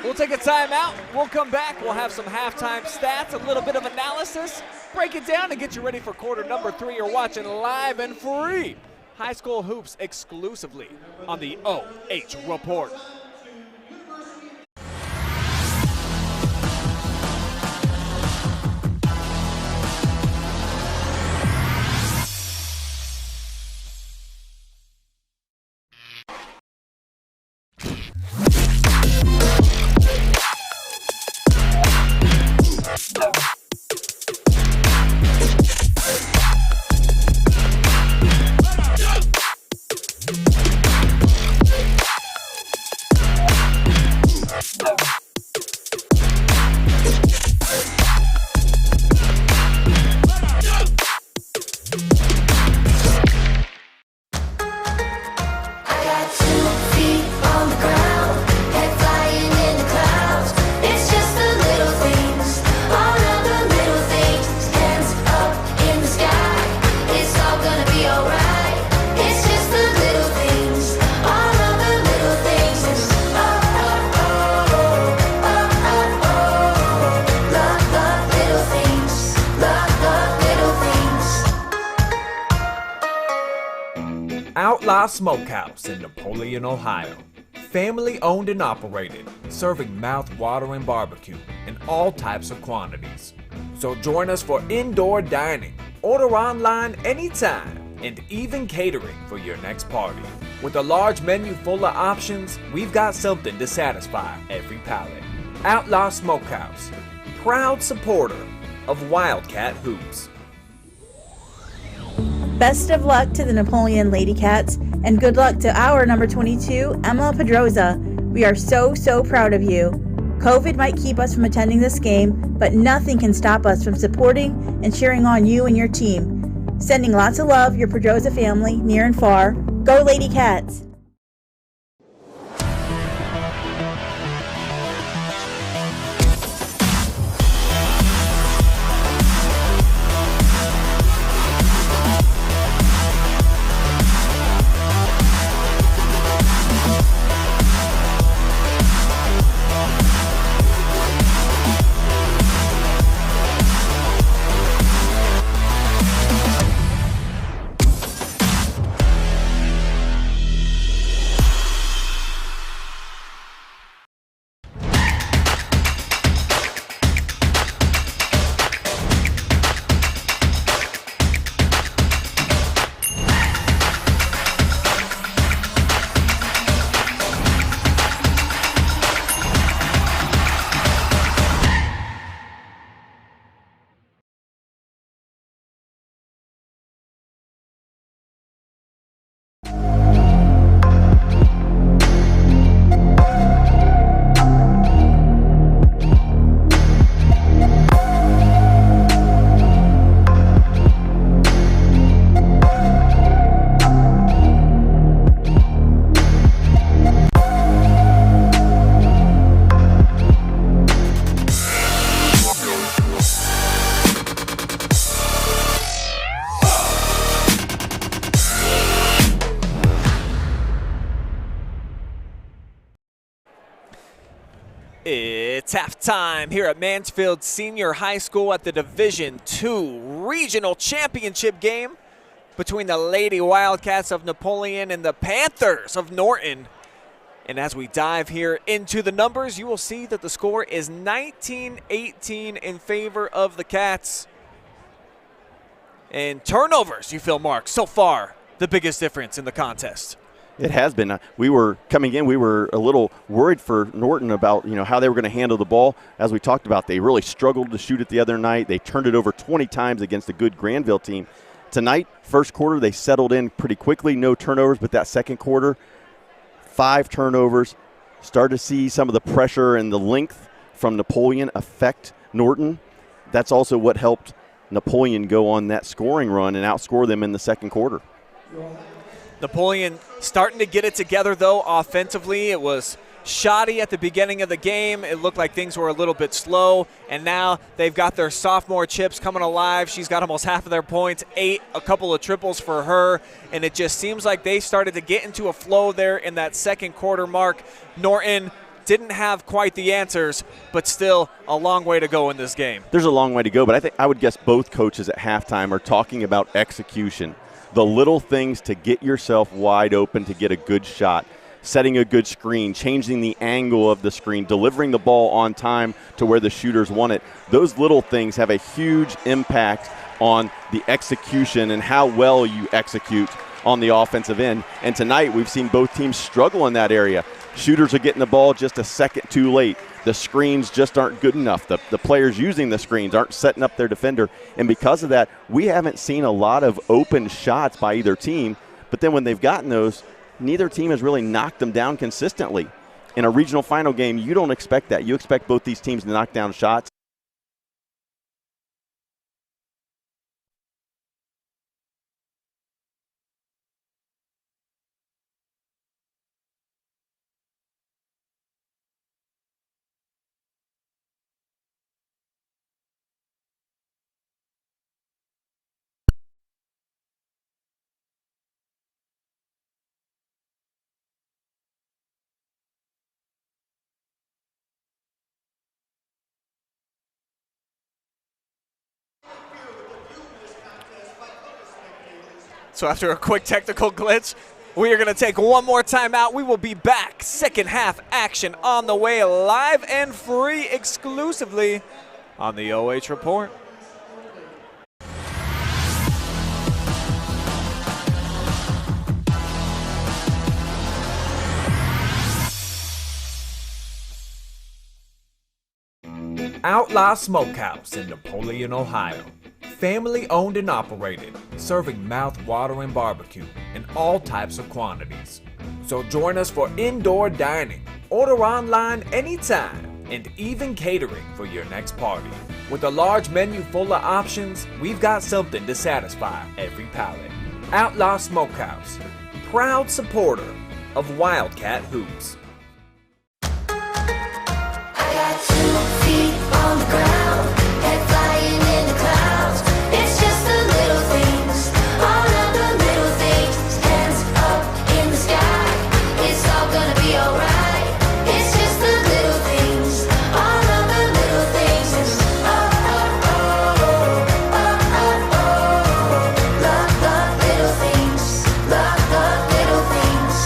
We'll take a timeout. We'll come back. We'll have some halftime stats, a little bit of analysis, break it down, and get you ready for quarter number 3. You're watching live and free high school hoops exclusively on the OH Report. Outlaw Smokehouse in Napoleon, Ohio. Family owned and operated, serving mouth-watering barbecue in all types of quantities. So join us for indoor dining, order online anytime, and even catering for your next party. With a large menu full of options, we've got something to satisfy every palate. Outlaw Smokehouse, proud supporter of Wildcat Hoops. Best of luck to the Napoleon Lady Cats, and good luck to our number 22, Emma Pedroza. We are so proud of you. COVID might keep us from attending this game, but nothing can stop us from supporting and cheering on you and your team. Sending lots of love, your Pedroza family, near and far. Go Lady Cats! It's halftime here at Mansfield Senior High School at the Division II Regional Championship game between the Lady Wildcats of Napoleon and the Panthers of Norton. And as we dive here into the numbers, you will see that the score is 19-18 in favor of the Cats. And turnovers, you feel, Mark, so far the biggest difference in the contest. It has been. We were coming in, we were a little worried for Norton about, how they were going to handle the ball. As we talked about, they really struggled to shoot it the other night. They turned it over 20 times against a good Granville team. Tonight, first quarter, they settled in pretty quickly, no turnovers, but that second quarter, 5 turnovers. Started to see some of the pressure and the length from Napoleon affect Norton. That's also what helped Napoleon go on that scoring run and outscore them in the second quarter. Napoleon starting to get it together, though, offensively. It was shoddy at the beginning of the game. It looked like things were a little bit slow, and now they've got their sophomore chips coming alive. She's got almost half of their points, 8, a couple of triples for her, and it just seems like they started to get into a flow there in that second quarter mark. Norton didn't have quite the answers, but still a long way to go in this game. There's a long way to go, but I would guess both coaches at halftime are talking about execution. The little things to get yourself wide open to get a good shot, setting a good screen, changing the angle of the screen, delivering the ball on time to where the shooters want it. Those little things have a huge impact on the execution and how well you execute on the offensive end. And tonight we've seen both teams struggle in that area. Shooters are getting the ball just a second too late. The screens just aren't good enough. The players using the screens aren't setting up their defender. And because of that, we haven't seen a lot of open shots by either team. But then when they've gotten those, neither team has really knocked them down consistently. In a regional final game, you don't expect that. You expect both these teams to knock down shots. So after a quick technical glitch, we are going to take one more timeout. We will be back. Second half action on the way, live and free exclusively on the OH Report. Outlaw Smokehouse in Napoleon, Ohio. Family owned and operated, serving mouth-watering barbecue in all types of quantities. So join us for indoor dining. Order online anytime and even catering for your next party. With a large menu full of options, we've got something to satisfy every palate. Outlaw Smokehouse, proud supporter of Wildcat Hoops. I got 2 feet on the ground, head flying in the clouds. It's just the little things, all of the little things. Hands up in the sky, it's all gonna be alright. It's just the little things, all of the little things. It's love the little things, love the little things.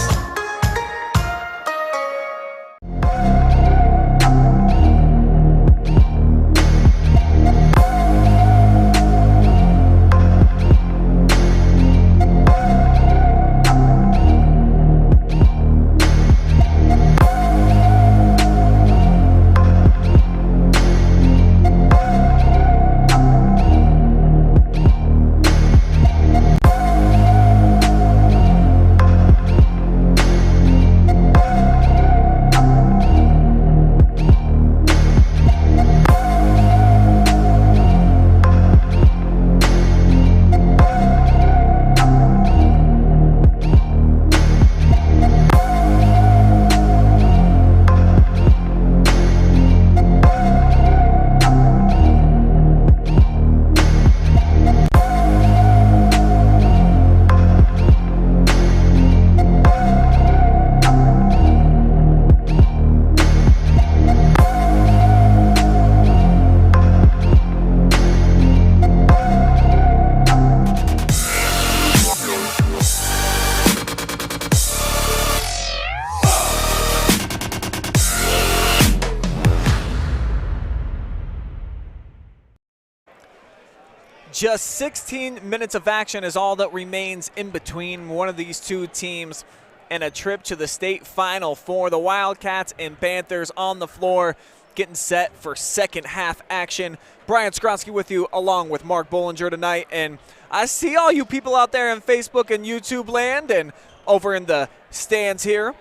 Just 16 minutes of action is all that remains in between one of these two teams and a trip to the state final for the Wildcats and Panthers on the floor, getting set for second half action. Brian Skronsky with you along with Mark Bollinger tonight. And I see all you people out there in Facebook and YouTube land and over in the stands here.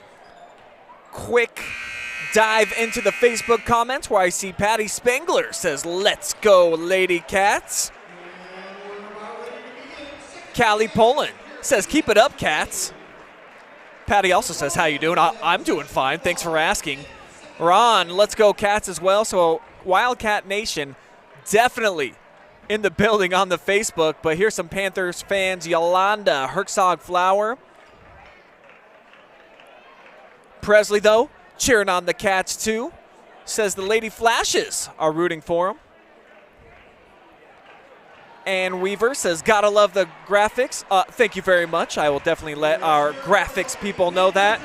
Quick dive into the Facebook comments where I see Patty Spangler says, "Let's go, Lady Cats." Callie Poland says, "Keep it up, Cats." Patty also says, "How you doing?" I'm doing fine. Thanks for asking. Ron, "Let's go, Cats" as well. So Wildcat Nation definitely in the building on the Facebook. But here's some Panthers fans. Yolanda Hertzog Flower. Presley, though, cheering on the Cats, too. Says the Lady Flashes are rooting for them. And Weaver says, "Gotta love the graphics." Thank you very much. I will definitely let our graphics people know that.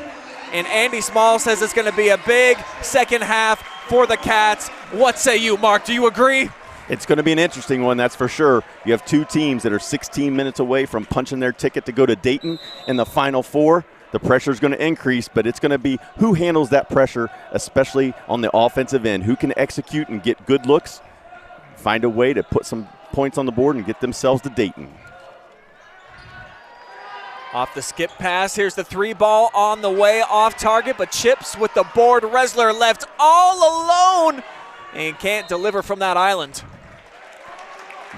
And Andy Small says it's going to be a big second half for the Cats. What say you, Mark? Do you agree? It's going to be an interesting one, that's for sure. You have two teams that are 16 minutes away from punching their ticket to go to Dayton in the Final Four. The pressure is going to increase, but it's going to be who handles that pressure, especially on the offensive end. Who can execute and get good looks, find a way to put some points on the board and get themselves to Dayton. Off the skip pass, here's the three ball on the way, off target, but Chips with the board. Resler left all alone and can't deliver from that island.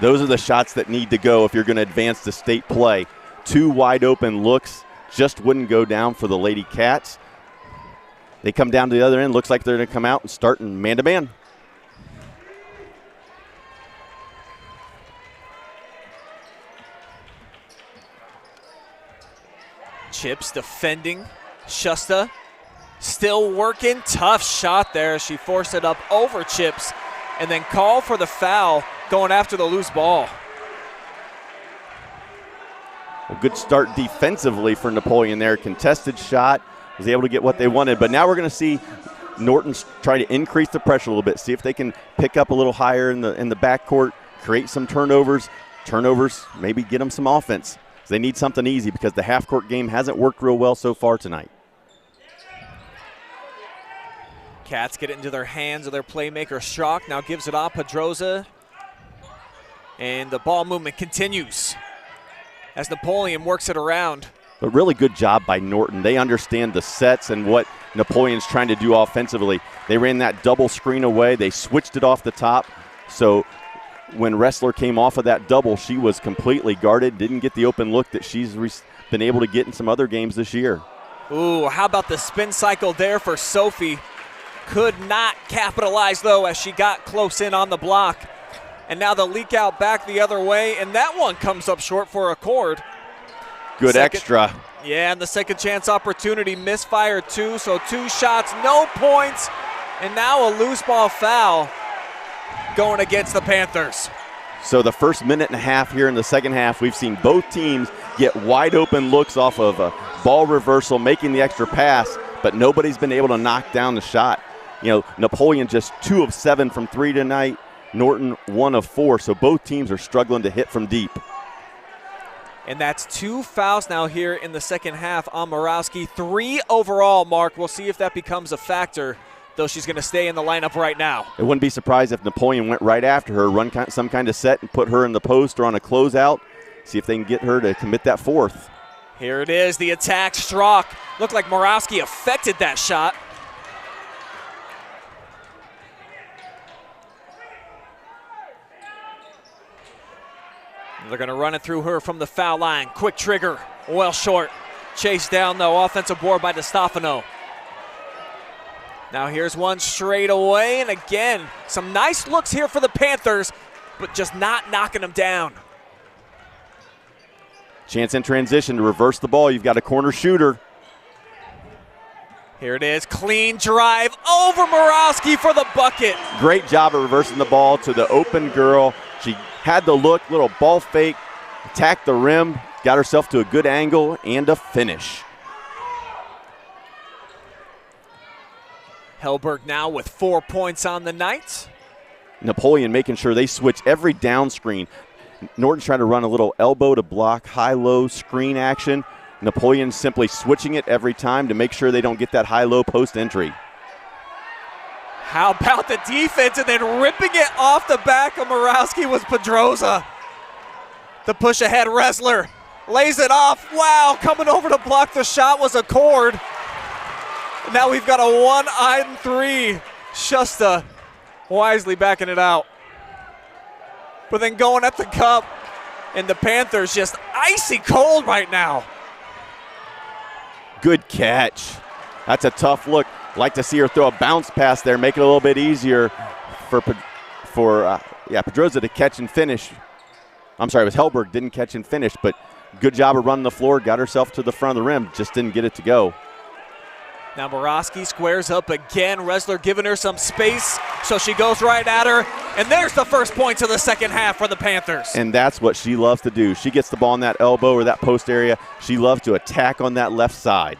Those are the shots that need to go if you're going to advance to state play. Two wide open looks just wouldn't go down for the Lady Cats. They come down to the other end. Looks like they're going to come out and start in man-to-man. Chips defending. Shusta still working. Tough shot there. She forced it up over Chips and then called for the foul going after the loose ball. A good start defensively for Napoleon there. Contested shot. Was able to get what they wanted. But now we're going to see Norton try to increase the pressure a little bit. See if they can pick up a little higher in the backcourt. Create some turnovers. Maybe get them some offense. They need something easy because the half-court game hasn't worked real well so far tonight. Cats get it into their hands of their playmaker, Strzok. Now gives it off, Pedroza. And the ball movement continues as Napoleon works it around. A really good job by Norton. They understand the sets and what Napoleon's trying to do offensively. They ran that double screen away. They switched it off the top. So when Ressler came off of that double, she was completely guarded, didn't get the open look that she's been able to get in some other games this year. Ooh, how about the spin cycle there for Sophie? Could not capitalize, though, as she got close in on the block. And now the leak out back the other way, and that one comes up short for a cord. Good extra. Yeah, and the second chance opportunity misfired too, so two shots, no points, and now a loose ball foul going against the Panthers. So the first minute and a half here in the second half, we've seen both teams get wide open looks off of a ball reversal, making the extra pass, but nobody's been able to knock down the shot. You know, Napoleon just 2 of 7 from 3 tonight. Norton 1 of 4, so both teams are struggling to hit from deep. And that's 2 fouls now here in the second half on Morawski. 3 overall, Mark. We'll see if that becomes a factor, though she's going to stay in the lineup right now. It wouldn't be surprised if Napoleon went right after her, run some kind of set and put her in the post or on a closeout. See if they can get her to commit that fourth. Here it is, the attack. Strzok. Looked like Morawski affected that shot. They're going to run it through her from the foul line. Quick trigger, well short. Chased down, though, offensive board by DeStefano. Now here's one straight away, and again, some nice looks here for the Panthers, but just not knocking them down. Chance in transition to reverse the ball. You've got a corner shooter. Here it is, clean drive over Morawski for the bucket. Great job of reversing the ball to the open girl. She had the look, little ball fake, attacked the rim, got herself to a good angle and a finish. Hellberg now with 4 points on the night. Napoleon making sure they switch every down screen. Norton's trying to run a little elbow to block high-low screen action. Napoleon's simply switching it every time to make sure they don't get that high-low post entry. How about the defense and then ripping it off the back of Morawski was Pedroza. The push ahead wrestler lays it off. Wow, coming over to block the shot was a cord. Now we've got a 1-3. Shusta wisely backing it out. But then going at the cup, and the Panthers just icy cold right now. Good catch. That's a tough look. Like to see her throw a bounce pass there, make it a little bit easier for Pedroza to catch and finish. I'm sorry, it was Hellberg, didn't catch and finish, but good job of running the floor, got herself to the front of the rim, just didn't get it to go. Now Morawski squares up again. Wrestler giving her some space, so she goes right at her. And there's the first points of the second half for the Panthers. And that's what she loves to do. She gets the ball in that elbow or that post area. She loves to attack on that left side.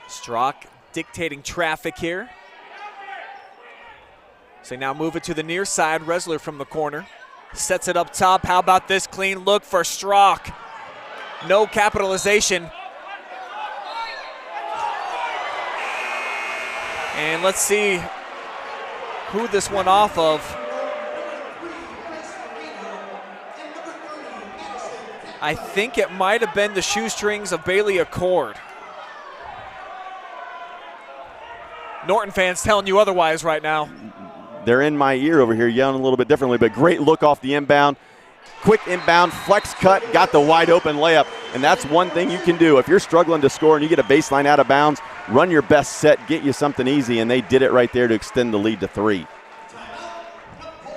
Strzok dictating traffic here. So now move it to the near side. Resler from the corner. Sets it up top. How about this clean look for Strzok? No capitalization. And let's see who this one off of. I think it might have been the shoestrings of Bailey Accord. Norton fans telling you otherwise right now. They're in my ear over here yelling a little bit differently, but great look off the inbound. Quick inbound, flex cut, got the wide open layup. And that's one thing you can do. If you're struggling to score and you get a baseline out of bounds, run your best set, get you something easy, and they did it right there to extend the lead to 3.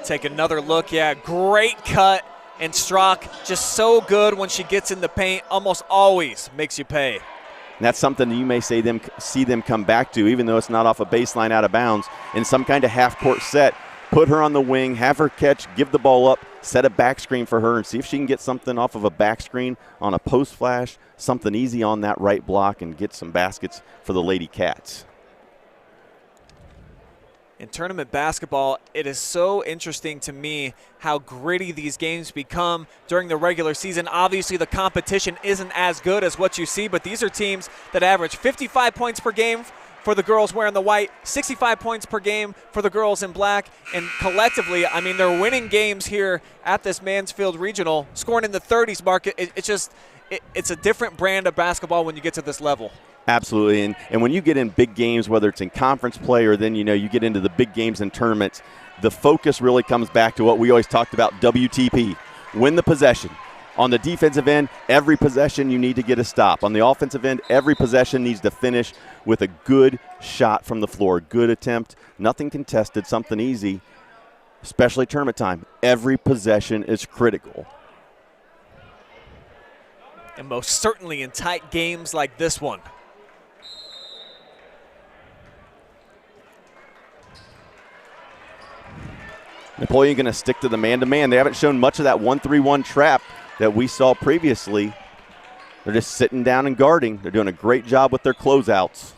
Take another look, yeah, great cut. And Strzok just so good when she gets in the paint, almost always makes you pay. And that's something that you may see them come back to, even though it's not off a baseline out of bounds, in some kind of half-court set. Put her on the wing, have her catch, give the ball up, set a back screen for her, and see if she can get something off of a back screen on a post flash, something easy on that right block, and get some baskets for the Lady Cats. In tournament basketball, it is so interesting to me how gritty these games become during the regular season. Obviously, the competition isn't as good as what you see, but these are teams that average 55 points per game for the girls wearing the white, 65 points per game for the girls in black, and collectively, I mean, they're winning games here at this Mansfield Regional, scoring in the 30s mark. It's a different brand of basketball when you get to this level. Absolutely, and when you get in big games, whether it's in conference play or then you get into the big games and tournaments, the focus really comes back to what we always talked about, WTP, win the possession. On the defensive end, every possession you need to get a stop. On the offensive end, every possession needs to finish with a good shot from the floor, good attempt, nothing contested, something easy, especially tournament time. Every possession is critical. And most certainly in tight games like this one. Napoleon going to stick to the man-to-man. They haven't shown much of that 1-3-1 trap that we saw previously. They're just sitting down and guarding. They're doing a great job with their closeouts.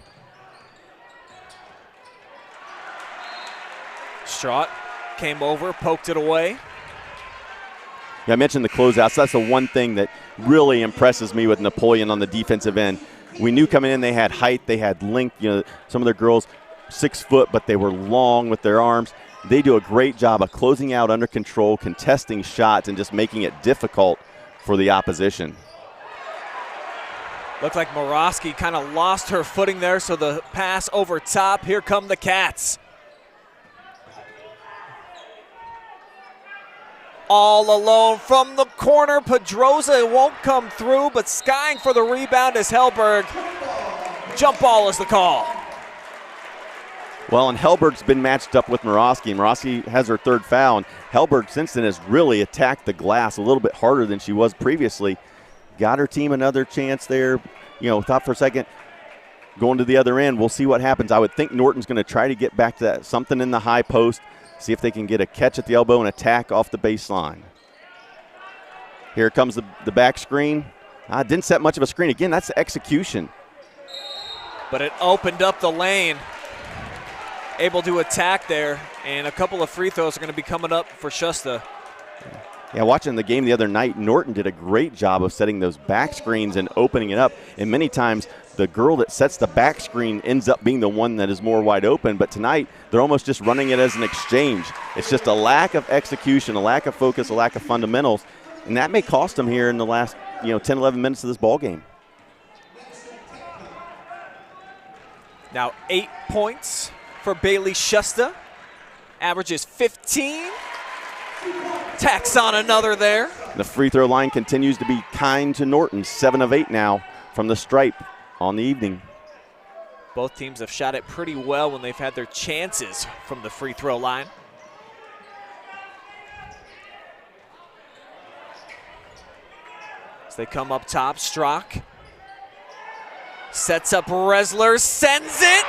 Strzok came over, poked it away. Yeah, I mentioned the closeouts. That's the one thing that really impresses me with Napoleon on the defensive end. We knew coming in they had height, they had length. Some of their girls 6 foot, but they were long with their arms. They do a great job of closing out under control, contesting shots, and just making it difficult for the opposition. Looked like Morawski kind of lost her footing there, so the pass over top. Here come the Cats. All alone from the corner. Pedroza won't come through, but skying for the rebound is Hellberg. Jump ball is the call. Well, and Hellberg's been matched up with Morawski. Morawski has her 3rd foul, and Hellberg since then has really attacked the glass a little bit harder than she was previously. Got her team another chance there. Thought for a second, going to the other end. We'll see what happens. I would think Norton's going to try to get back to that, something in the high post, see if they can get a catch at the elbow and attack off the baseline. Here comes the back screen. Didn't set much of a screen. Again, that's the execution. But it opened up the lane. able to attack there, and a couple of free throws are going to be coming up for Shusta. Yeah, watching the game the other night, Norton did a great job of setting those back screens and opening it up. And many times the girl that sets the back screen ends up being the one that is more wide open. But tonight, they're almost just running it as an exchange. It's just a lack of execution, a lack of focus, a lack of fundamentals. And that may cost them here in the last 10, 11 minutes of this ball game. Now 8 points for Bailey Shusta. Averages 15. Tacks on another there. The free throw line continues to be kind to Norton. 7 of 8 now from the stripe on the evening. Both teams have shot it pretty well when they've had their chances from the free throw line. As they come up top, Strzok sets up Resler, sends it.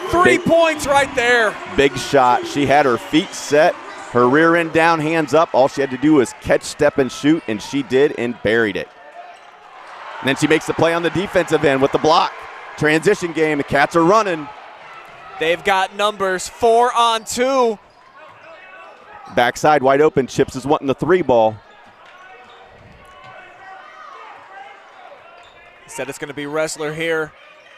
3 points right there. Big shot. She had her feet set, her rear end down, hands up. All she had to do was catch, step, and shoot, and she did and buried it. And then she makes the play on the defensive end with the block. Transition game. The Cats are running. They've got numbers 4 on 2. Backside wide open. Chips is wanting the 3 ball. Said it's going to be Resler here.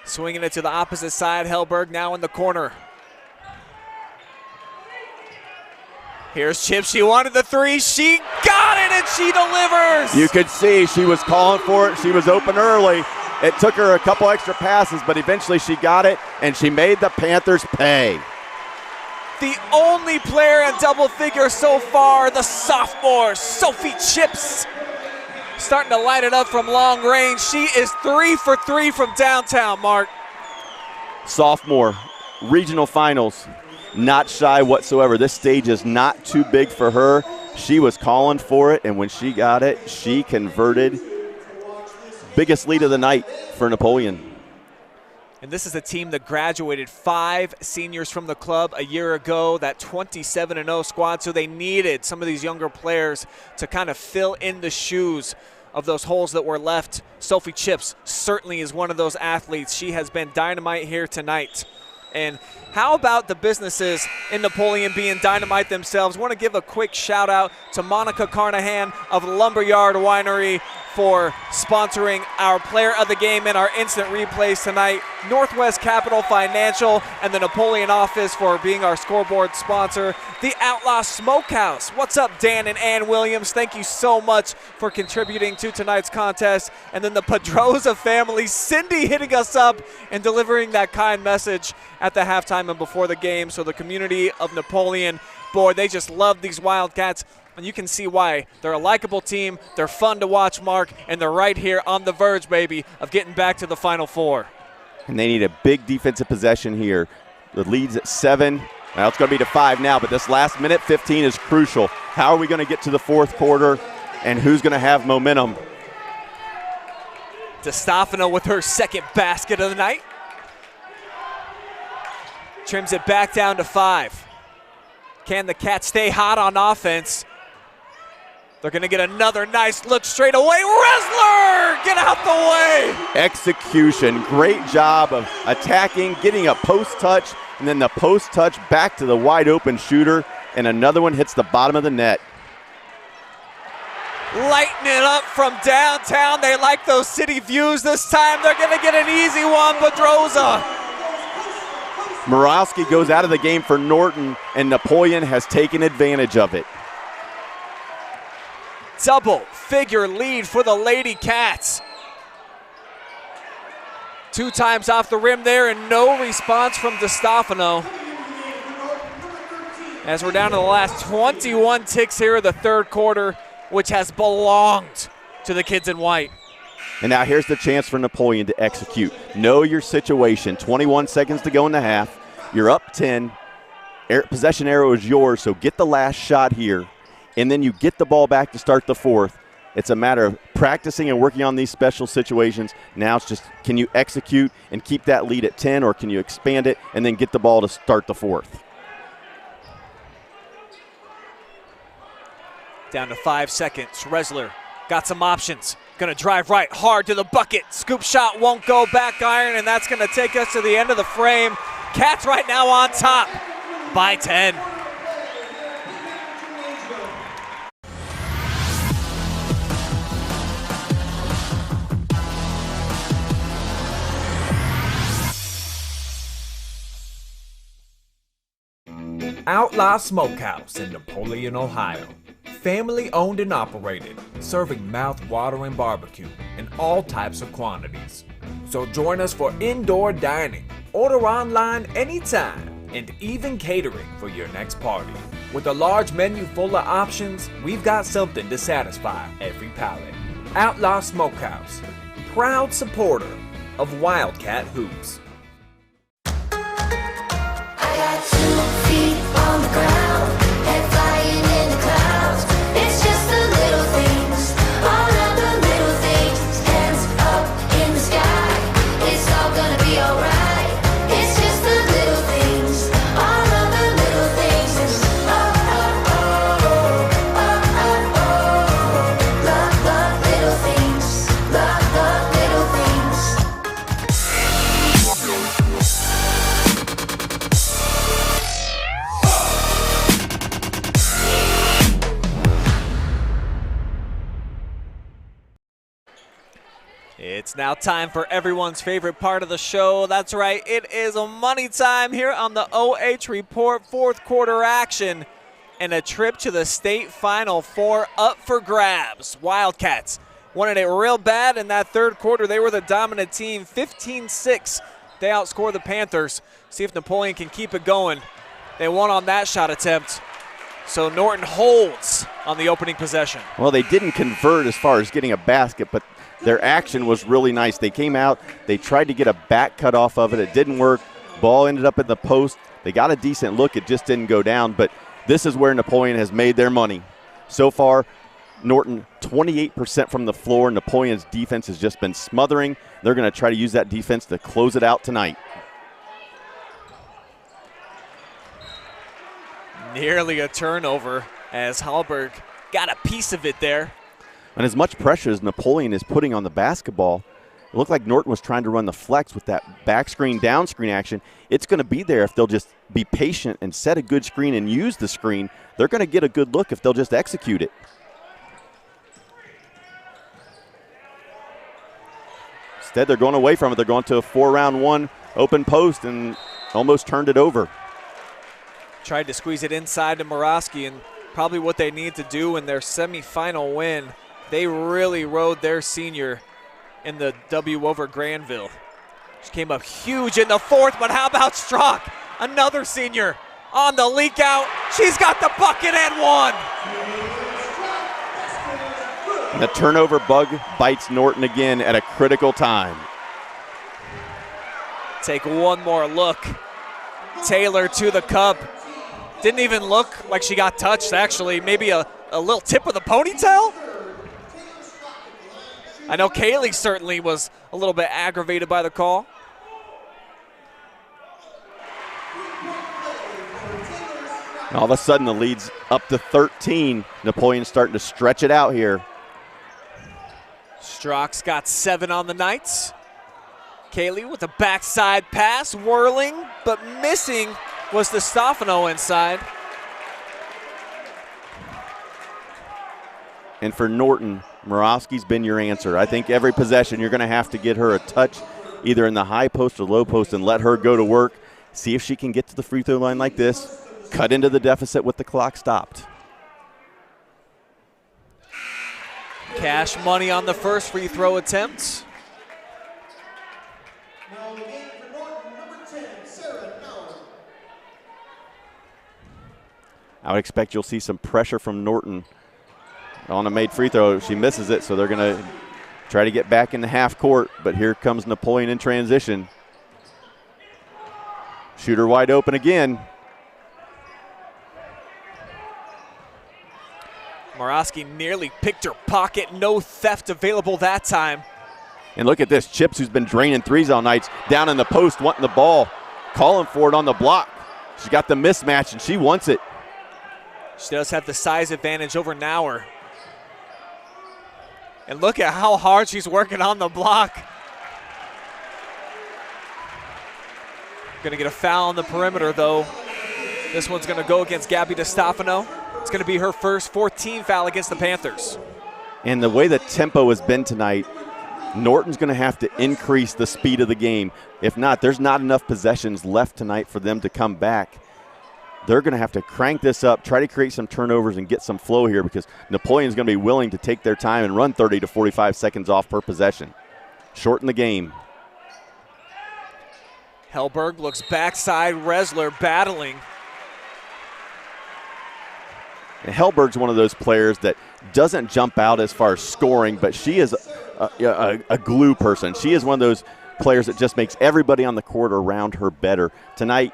Swinging it to the opposite side. Hellberg now in the corner. Here's Chip. She wanted the 3. She got it, and she delivers. You could see she was calling for it. She was open early. It took her a couple extra passes, but eventually she got it, and she made the Panthers pay. The only player in double figures so far, the sophomore, Sophie Chips. Starting to light it up from long range. She is 3 for 3 from downtown, Mark. Sophomore, regional finals, not shy whatsoever. This stage is not too big for her. She was calling for it, and when she got it, she converted. Biggest lead of the night for Napoleon. And this is a team that graduated 5 seniors from the club a year ago, that 27-0 squad, so they needed some of these younger players to kind of fill in the shoes of those holes that were left. Sophie Chips certainly is one of those athletes. She has been dynamite here tonight. And how about the businesses in Napoleon being dynamite themselves? I want to give a quick shout out to Monica Carnahan of Lumberyard Winery for sponsoring our player of the game and our instant replays tonight. Northwest Capital Financial and the Napoleon office for being our scoreboard sponsor. The Outlaw Smokehouse. What's up, Dan and Ann Williams? Thank you so much for contributing to tonight's contest. And then the Pedroza family, Cindy hitting us up and delivering that kind message at the halftime and before the game. So the community of Napoleon, boy, they just love these Wildcats. And you can see why. They're a likable team, they're fun to watch, Mark, and they're right here on the verge, baby, of getting back to the Final Four. And they need a big defensive possession here. The lead's at 7. Now it's going to be to 5 now, but this last minute 15 is crucial. How are we going to get to the fourth quarter, and who's going to have momentum? DeStefano with her second basket of the night. Trims it back down to 5. Can the Cats stay hot on offense? They're going to get another nice look straight away. Resler, get out the way. Execution, great job of attacking, getting a post touch, and then the post touch back to the wide open shooter, and another one hits the bottom of the net. Lighting it up from downtown. They like those city views this time. They're going to get an easy one, Pedroza. Murawski goes out of the game for Norton, and Napoleon has taken advantage of it. Double figure lead for the Lady Cats. 2 times off the rim there and no response from DeStefano. As we're down to the last 21 ticks here of the third quarter, which has belonged to the kids in white. And now here's the chance for Napoleon to execute. Know your situation. 21 seconds to go in the half. You're up 10. Possession arrow is yours, so get the last shot here. And then you get the ball back to start the fourth. It's a matter of practicing and working on these special situations. Now it's just, can you execute and keep that lead at 10, or can you expand it and then get the ball to start the fourth? Down to 5 seconds. Resler got some options. Gonna drive right hard to the bucket. Scoop shot won't go, back iron, and that's gonna take us to the end of the frame. Cats right now on top by 10. Outlaw Smokehouse in Napoleon, Ohio. Family owned and operated, serving mouth-watering barbecue in all types of quantities. So join us for indoor dining, order online anytime, and even catering for your next party. With a large menu full of options, we've got something to satisfy every palate. Outlaw Smokehouse, proud supporter of Wildcat Hoops. I got 2 feet on the ground, head flying in the clouds. It's just the little things, all of the little things. Hands up in the sky, it's all gonna be alright. It's just the little things, all of the little things. And oh, oh, oh, oh, oh, oh. Love the little things, love the little things. It's now time for everyone's favorite part of the show. That's right, it is money time here on the OH Report. Fourth quarter action and a trip to the state final four up for grabs. Wildcats wanted it real bad in that third quarter. They were the dominant team, 15-6. They outscored the Panthers. See if Napoleon can keep it going. They won on that shot attempt. So Norton holds on the opening possession. Well, they didn't convert as far as getting a basket, but their action was really nice. They came out, they tried to get a back cut off of it. It didn't work. Ball ended up in the post. They got a decent look. It just didn't go down. But this is where Napoleon has made their money. So far, Norton 28% from the floor. Napoleon's defense has just been smothering. They're going to try to use that defense to close it out tonight. Nearly a turnover as Hallberg got a piece of it there. And as much pressure as Napoleon is putting on the basketball, it looked like Norton was trying to run the flex with that back screen, down screen action. It's going to be there if they'll just be patient and set a good screen and use the screen. They're going to get a good look if they'll just execute it. Instead, they're going away from it. They're going to a 4-round-1 open post and almost turned it over. Tried to squeeze it inside to Morosky, and probably what they need to do in their semifinal win. They really rode their senior in the W over Granville. She came up huge in the fourth, but how about Strzok? Another senior on the leak out. She's got the bucket and one. And the turnover bug bites Norton again at a critical time. Take one more look. Taylor to the cup. Didn't even look like she got touched, actually. Maybe a little tip of the ponytail? I know Kaylee certainly was a little bit aggravated by the call. And all of a sudden, the lead's up to 13. Napoleon's starting to stretch it out here. Strzok's got 7 on the night. Kaylee with a backside pass, whirling, but missing was the Stefano inside. And for Norton, Morosky's been your answer. I think every possession you're going to have to get her a touch, either in the high post or low post, and let her go to work. See if she can get to the free throw line like this. Cut into the deficit with the clock stopped. Cash money on the first free throw attempt. I would expect you'll see some pressure from Norton on a made free throw. She misses it, so they're going to try to get back into half court, but here comes Napoleon in transition. Shooter wide open again. Morosky nearly picked her pocket. No theft available that time. And look at this. Chips, who's been draining threes all night, down in the post, wanting the ball, calling for it on the block. She's got the mismatch, and she wants it. She does have the size advantage over Nauer. And look at how hard she's working on the block. Going to get a foul on the perimeter, though. This one's going to go against Gabby DeStefano. It's going to be her first 14 foul against the Panthers. And the way the tempo has been tonight, Norton's going to have to increase the speed of the game. If not, there's not enough possessions left tonight for them to come back. They're going to have to crank this up, try to create some turnovers and get some flow here, because Napoleon's going to be willing to take their time and run 30 to 45 seconds off per possession. Shorten the game. Hellberg looks backside, Resler battling. And Hellberg's one of those players that doesn't jump out as far as scoring, but she is a glue person. She is one of those players that just makes everybody on the court around her better. Tonight,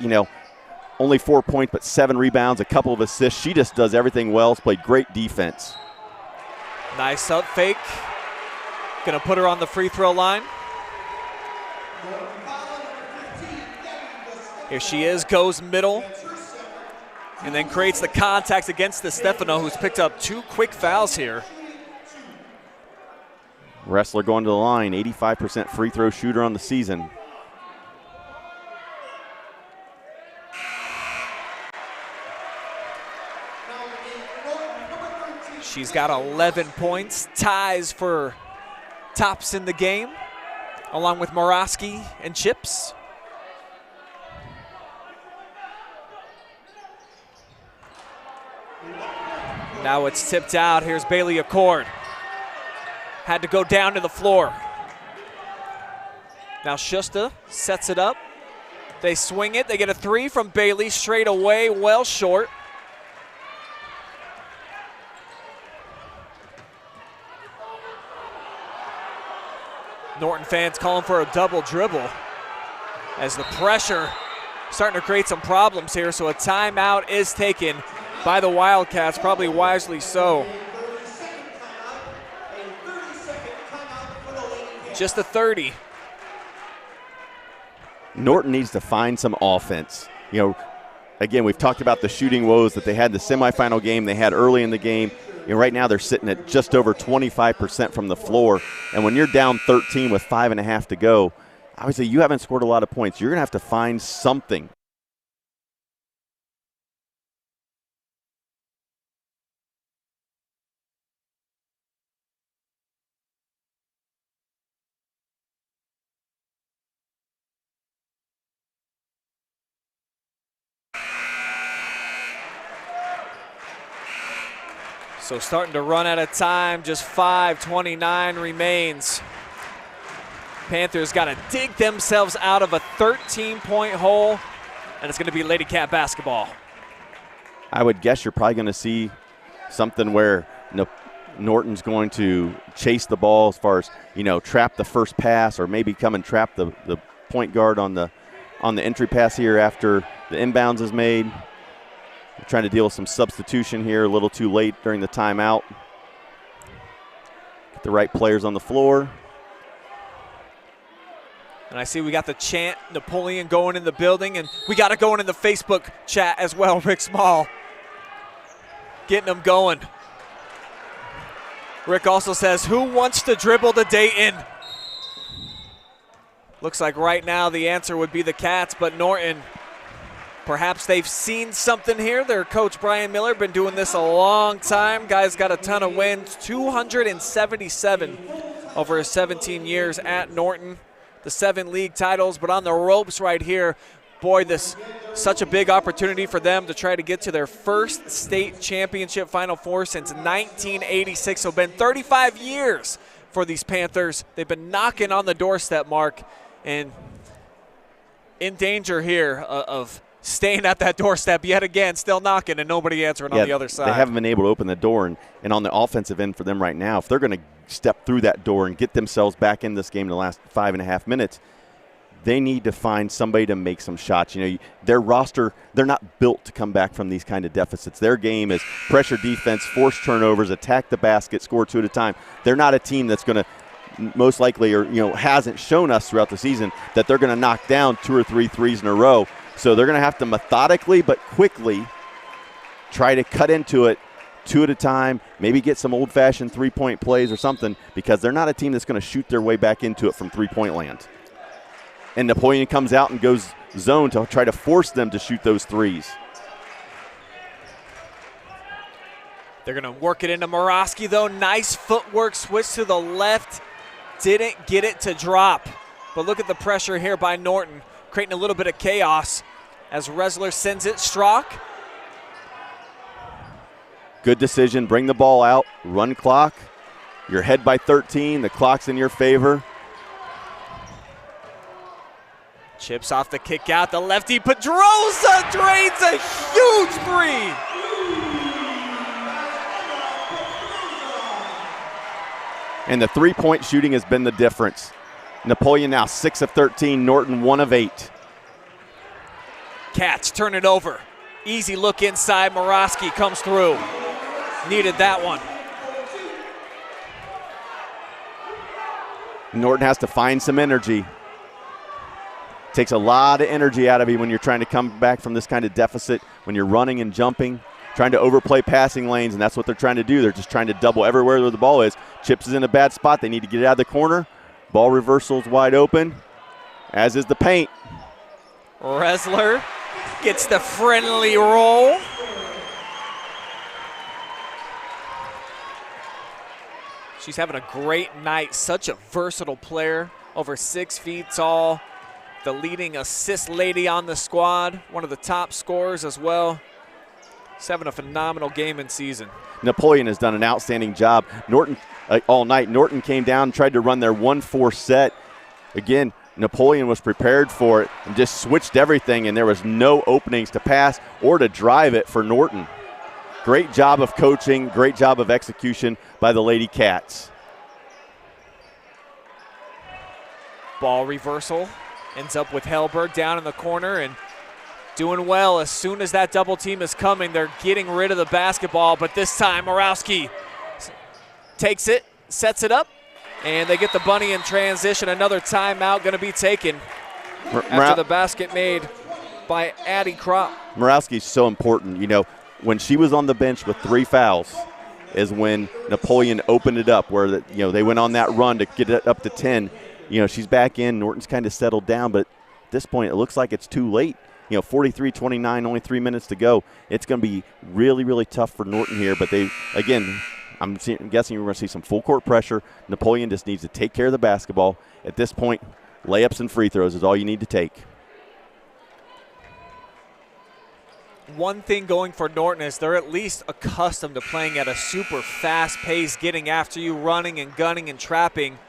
only 4 points, but 7 rebounds, a couple of assists. She just does everything well. Has played great defense. Nice up fake. Gonna put her on the free throw line. Here she is, goes middle, and then creates the contact against DeStefano, who's picked up 2 quick fouls here. Wrestler going to the line, 85% free throw shooter on the season. She's got 11 points, ties for tops in the game, along with Morawski and Chips. Now it's tipped out. Here's Bailey Accord. Had to go down to the floor. Now Schuster sets it up. They swing it. They get a 3 from Bailey straight away, well short. Norton fans calling for a double dribble as the pressure starting to create some problems here. So a timeout is taken by the Wildcats, probably wisely so. Just a 30. Norton needs to find some offense. Again, we've talked about the shooting woes that they had the semifinal game, they had early in the game. Right now they're sitting at just over 25% from the floor. And when you're down 13 with 5.5 to go, obviously you haven't scored a lot of points. You're going to have to find something. So starting to run out of time, just 5:29 remains. Panthers got to dig themselves out of a 13-point hole, and it's going to be Lady Cat basketball. I would guess you're probably going to see something where Norton's going to chase the ball as far as, trap the first pass, or maybe come and trap the point guard on the entry pass here after the inbounds is made. We're trying to deal with some substitution here, a little too late during the timeout. Get the right players on the floor. And I see we got the chant, Napoleon going in the building, and we got it going in the Facebook chat as well, Rick Small. Getting them going. Rick also says, who wants to dribble to Dayton? Looks like right now the answer would be the Cats, but Norton, perhaps they've seen something here. Their coach, Brian Miller, been doing this a long time. Guy's got a ton of wins, 277 over his 17 years at Norton. The 7 league titles, but on the ropes right here. Boy, this such a big opportunity for them to try to get to their first state championship Final Four since 1986. So been 35 years for these Panthers. They've been knocking on the doorstep, Mark, and in danger here of staying at that doorstep yet again, still knocking and nobody answering on the other side. They haven't been able to open the door, and on the offensive end for them right now, if they're going to step through that door and get themselves back in this game in the last 5.5 minutes, they need to find somebody to make some shots. Their roster, they're not built to come back from these kind of deficits. Their game is pressure defense, force turnovers, attack the basket, score 2 at a time. They're not a team that's going to most likely, or hasn't shown us throughout the season that they're going to knock down 2 or 3 threes in a row. So they're going to have to methodically but quickly try to cut into it 2 at a time, maybe get some old-fashioned three-point plays or something, because they're not a team that's going to shoot their way back into it from three-point land. And Napoleon comes out and goes zone to try to force them to shoot those threes. They're going to work it into Morosky, though. Nice footwork, switch to the left. Didn't get it to drop. But look at the pressure here by Norton, creating a little bit of chaos as Resler sends it. Strzok. Good decision. Bring the ball out. Run clock. You're ahead by 13. The clock's in your favor. Chips off the kick out. The lefty Pedroza drains a huge three. And the three-point shooting has been the difference. Napoleon now 6 of 13. Norton 1 of 8. Cats turn it over. Easy look inside. Morosky comes through. Needed that one. Norton has to find some energy. Takes a lot of energy out of you when you're trying to come back from this kind of deficit, when you're running and jumping, trying to overplay passing lanes, and that's what they're trying to do. They're just trying to double everywhere where the ball is. Chips is in a bad spot. They need to get it out of the corner. Ball reversal's wide open, as is the paint. Resler gets the friendly roll. She's having a great night. Such a versatile player, over 6 feet tall. The leading assist lady on the squad, one of the top scorers as well. He's having a phenomenal game and season. Napoleon has done an outstanding job. Norton, all night, Norton came down and tried to run their 1-4 set. Again, Napoleon was prepared for it and just switched everything, and there was no openings to pass or to drive it for Norton. Great job of coaching, great job of execution by the Lady Cats. Ball reversal. Ends up with Hellberg down in the corner and doing well. As soon as that double team is coming, they're getting rid of the basketball, but this time Morosky takes it, sets it up, and they get the bunny in transition. Another timeout going to be taken after the basket made by Addie Kropp. Morosky's so important. You know, when she was on the bench with 3 fouls is when Napoleon opened it up, where they went on that run to get it up to 10. You know, she's back in. Norton's kind of settled down, but at this point it looks like it's too late. 43-29, only 3 minutes to go. It's going to be really, really tough for Norton here, but I'm guessing we're going to see some full court pressure. Napoleon just needs to take care of the basketball. At this point, layups and free throws is all you need to take. One thing going for Norton is they're at least accustomed to playing at a super fast pace, getting after you, running and gunning and trapping.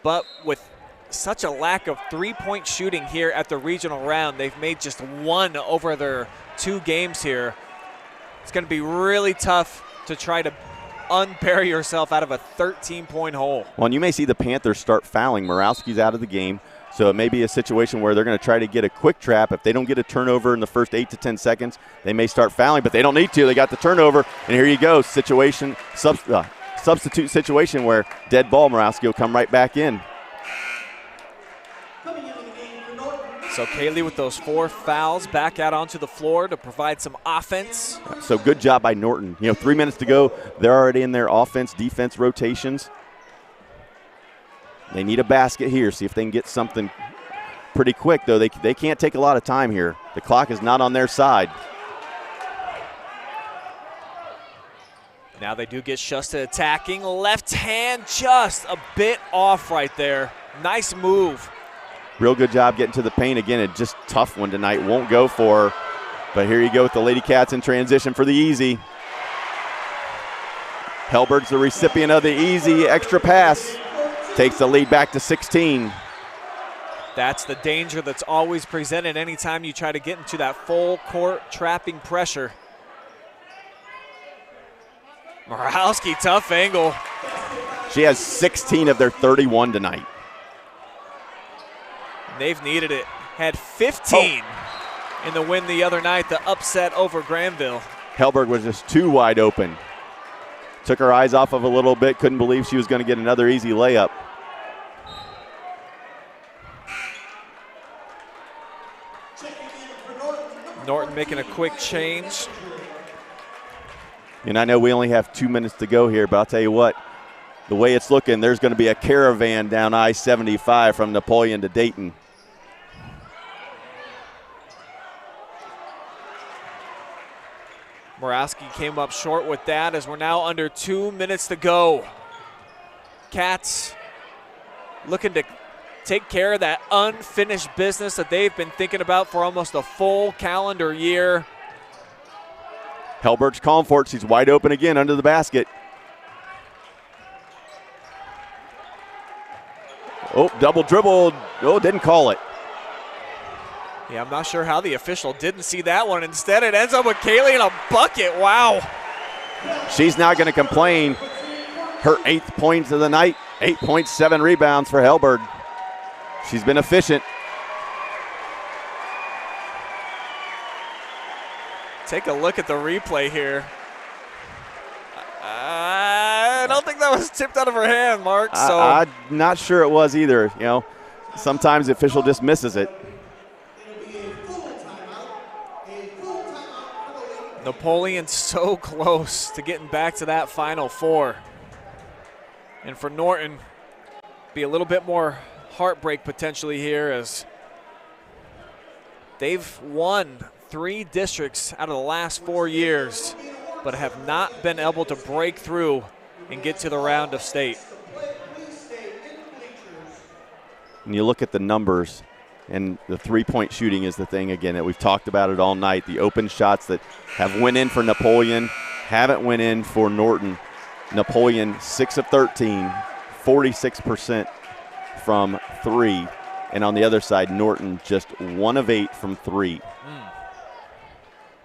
But with such a lack of three-point shooting here at the regional round, they've made just 1 over their 2 games here. It's going to be really tough to try to unbury yourself out of a 13-point hole. Well, and you may see the Panthers start fouling. Morosky's out of the game, so it may be a situation where they're going to try to get a quick trap. If they don't get a turnover in the first 8 to 10 seconds, they may start fouling, but they don't need to. They got the turnover, and here you go, substitute situation where dead ball, Morosky will come right back in. So Kaylee with those 4 fouls back out onto the floor to provide some offense. So good job by Norton. 3 minutes to go. They're already in their offense-defense rotations. They need a basket here. See if they can get something pretty quick, though. They can't take a lot of time here. The clock is not on their side. Now they do get Shusta attacking. Left hand just a bit off right there. Nice move. Real good job getting to the paint again. A just tough one tonight. Won't go for her. But here you go with the Lady Cats in transition for the easy. Hellberg's the recipient of the easy extra pass. Takes the lead back to 16. That's the danger that's always presented anytime you try to get into that full court trapping pressure. Morosky, tough angle. She has 16 of their 31 tonight. They've needed it. Had 15 in the win the other night, the upset over Granville. Hellberg was just too wide open. Took her eyes off of a little bit. Couldn't believe she was going to get another easy layup. Norton making a quick change. And I know we only have 2 minutes to go here, but I'll tell you what, the way it's looking, there's going to be a caravan down I-75 from Napoleon to Dayton. Morawski came up short with that as we're now under 2 minutes to go. Cats looking to take care of that unfinished business that they've been thinking about for almost a full calendar year. Helbert's calling for it. She's wide open again under the basket. Oh, double dribble. Oh, didn't call it. Yeah, I'm not sure how the official didn't see that one. Instead, it ends up with Kaylee in a bucket. Wow. She's not going to complain. Her 8th points of the night, 8.7 rebounds for Helbert. She's been efficient. Take a look at the replay here. I don't think that was tipped out of her hand, Mark. So I'm not sure it was either. You know, sometimes the official just misses it. Napoleon's so close to getting back to that Final Four. And for Norton, be a little bit more heartbreak potentially here as they've won 3 districts out of the last 4 years, but have not been able to break through and get to the round of state. And you look at the numbers, and the three-point shooting is the thing, again, that we've talked about it all night. The open shots that have went in for Napoleon haven't went in for Norton. Napoleon 6 of 13, 46% from 3. And on the other side, Norton just 1 of 8 from 3. You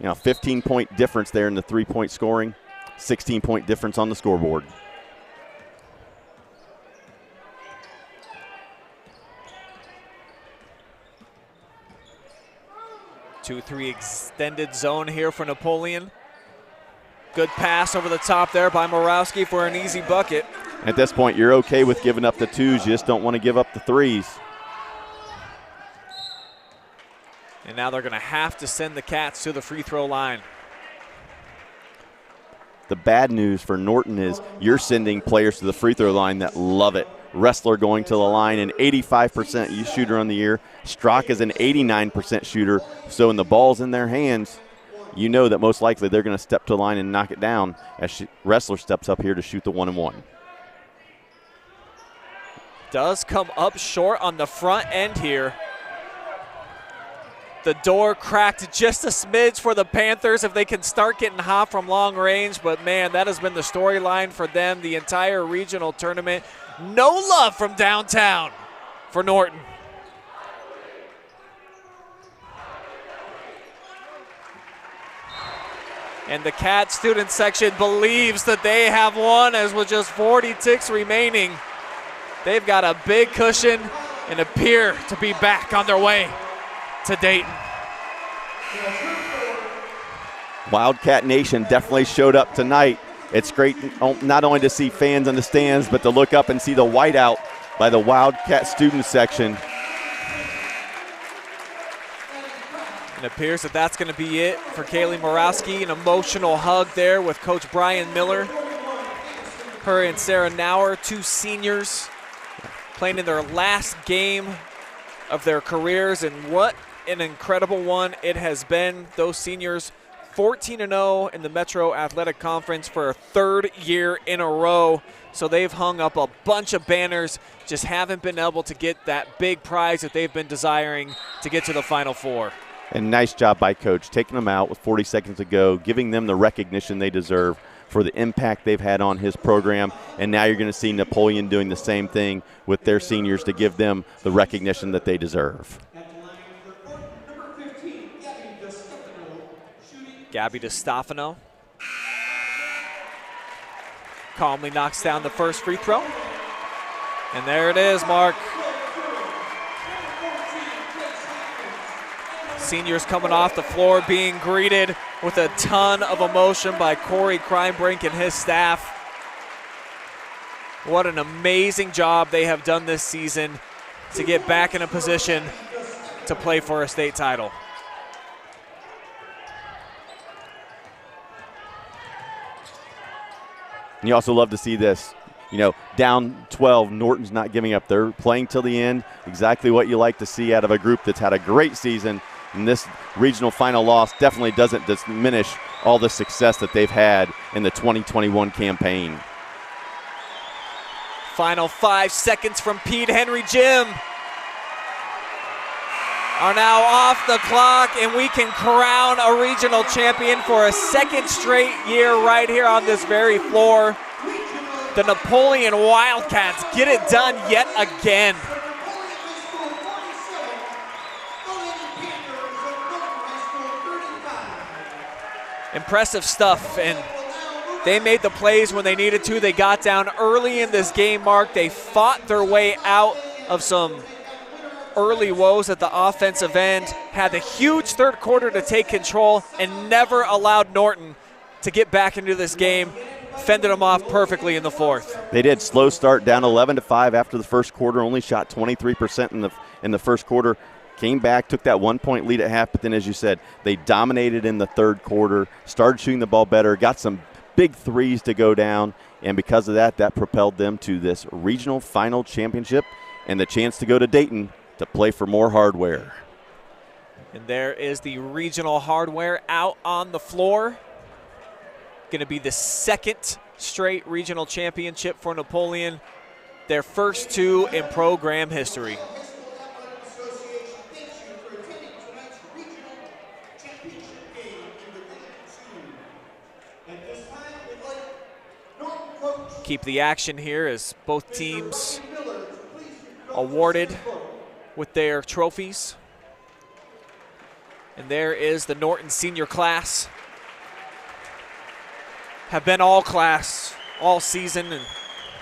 know, 15-point difference there in the three-point scoring, 16-point difference on the scoreboard. 2-3 extended zone here for Napoleon. Good pass over the top there by Morawski for an easy bucket. At this point, you're okay with giving up the 2s. You just don't want to give up the 3s. And now they're going to have to send the Cats to the free throw line. The bad news for Norton is you're sending players to the free throw line that love it. Wrestler going to the line, an 85% shooter on the year. Strock is an 89% shooter. So when the ball's in their hands, you know that most likely they're going to step to the line and knock it down as Wrestler steps up here to shoot the 1-and-1. Does come up short on the front end here. The door cracked just a smidge for the Panthers if they can start getting hot from long range. But, man, that has been the storyline for them the entire regional tournament. No love from downtown for Norton. And the Cat student section believes that they have won as with just 40 ticks remaining. They've got a big cushion and appear to be back on their way to Dayton. Wildcat Nation definitely showed up tonight. It's great not only to see fans in the stands, but to look up and see the whiteout by the Wildcat student section. It appears that that's going to be it for Kaylee Morawski. An emotional hug there with Coach Brian Miller. Her and Sarah Nauer, 2 seniors, playing in their last game of their careers, and what an incredible one it has been. Those seniors 14-0 in the Metro Athletic Conference for a 3rd year in a row. So they've hung up a bunch of banners, just haven't been able to get that big prize that they've been desiring to get to the Final Four. And nice job by Coach, taking them out with 40 seconds to go, giving them the recognition they deserve for the impact they've had on his program. And now you're going to see Napoleon doing the same thing with their seniors to give them the recognition that they deserve. Gabby DeStefano calmly knocks down the first free throw. And there it is, Mark. Seniors coming off the floor being greeted with a ton of emotion by Corey Kreinbrink and his staff. What an amazing job they have done this season to get back in a position to play for a state title. And you also love to see this. Down 12, Norton's not giving up. They're playing till the end, exactly what you like to see out of a group that's had a great season. And this regional final loss definitely doesn't diminish all the success that they've had in the 2021 campaign. Final 5 seconds from Pete Henry Gym are now off the clock, and we can crown a regional champion for a second straight year right here on this very floor. The Napoleon Wildcats get it done yet again. Impressive stuff, and they made the plays when they needed to. They got down early in this game, Mark. They fought their way out of some early woes at the offensive end, had the huge third quarter to take control, and never allowed Norton to get back into this game. Fended them off perfectly in the fourth. They did. Slow start, down 11-5 after the first quarter, only shot 23% in the first quarter. Came back, took that 1-point lead at half, but then, as you said, they dominated in the third quarter, started shooting the ball better, got some big threes to go down, and because of that, that propelled them to this regional final championship and the chance to go to Dayton to play for more hardware. And there is the regional hardware out on the floor. Going to be the second straight regional championship for Napoleon, their first 2 in program history. Keep the action here as both teams awarded with their trophies. And there is the Norton senior class. Have been all class all season and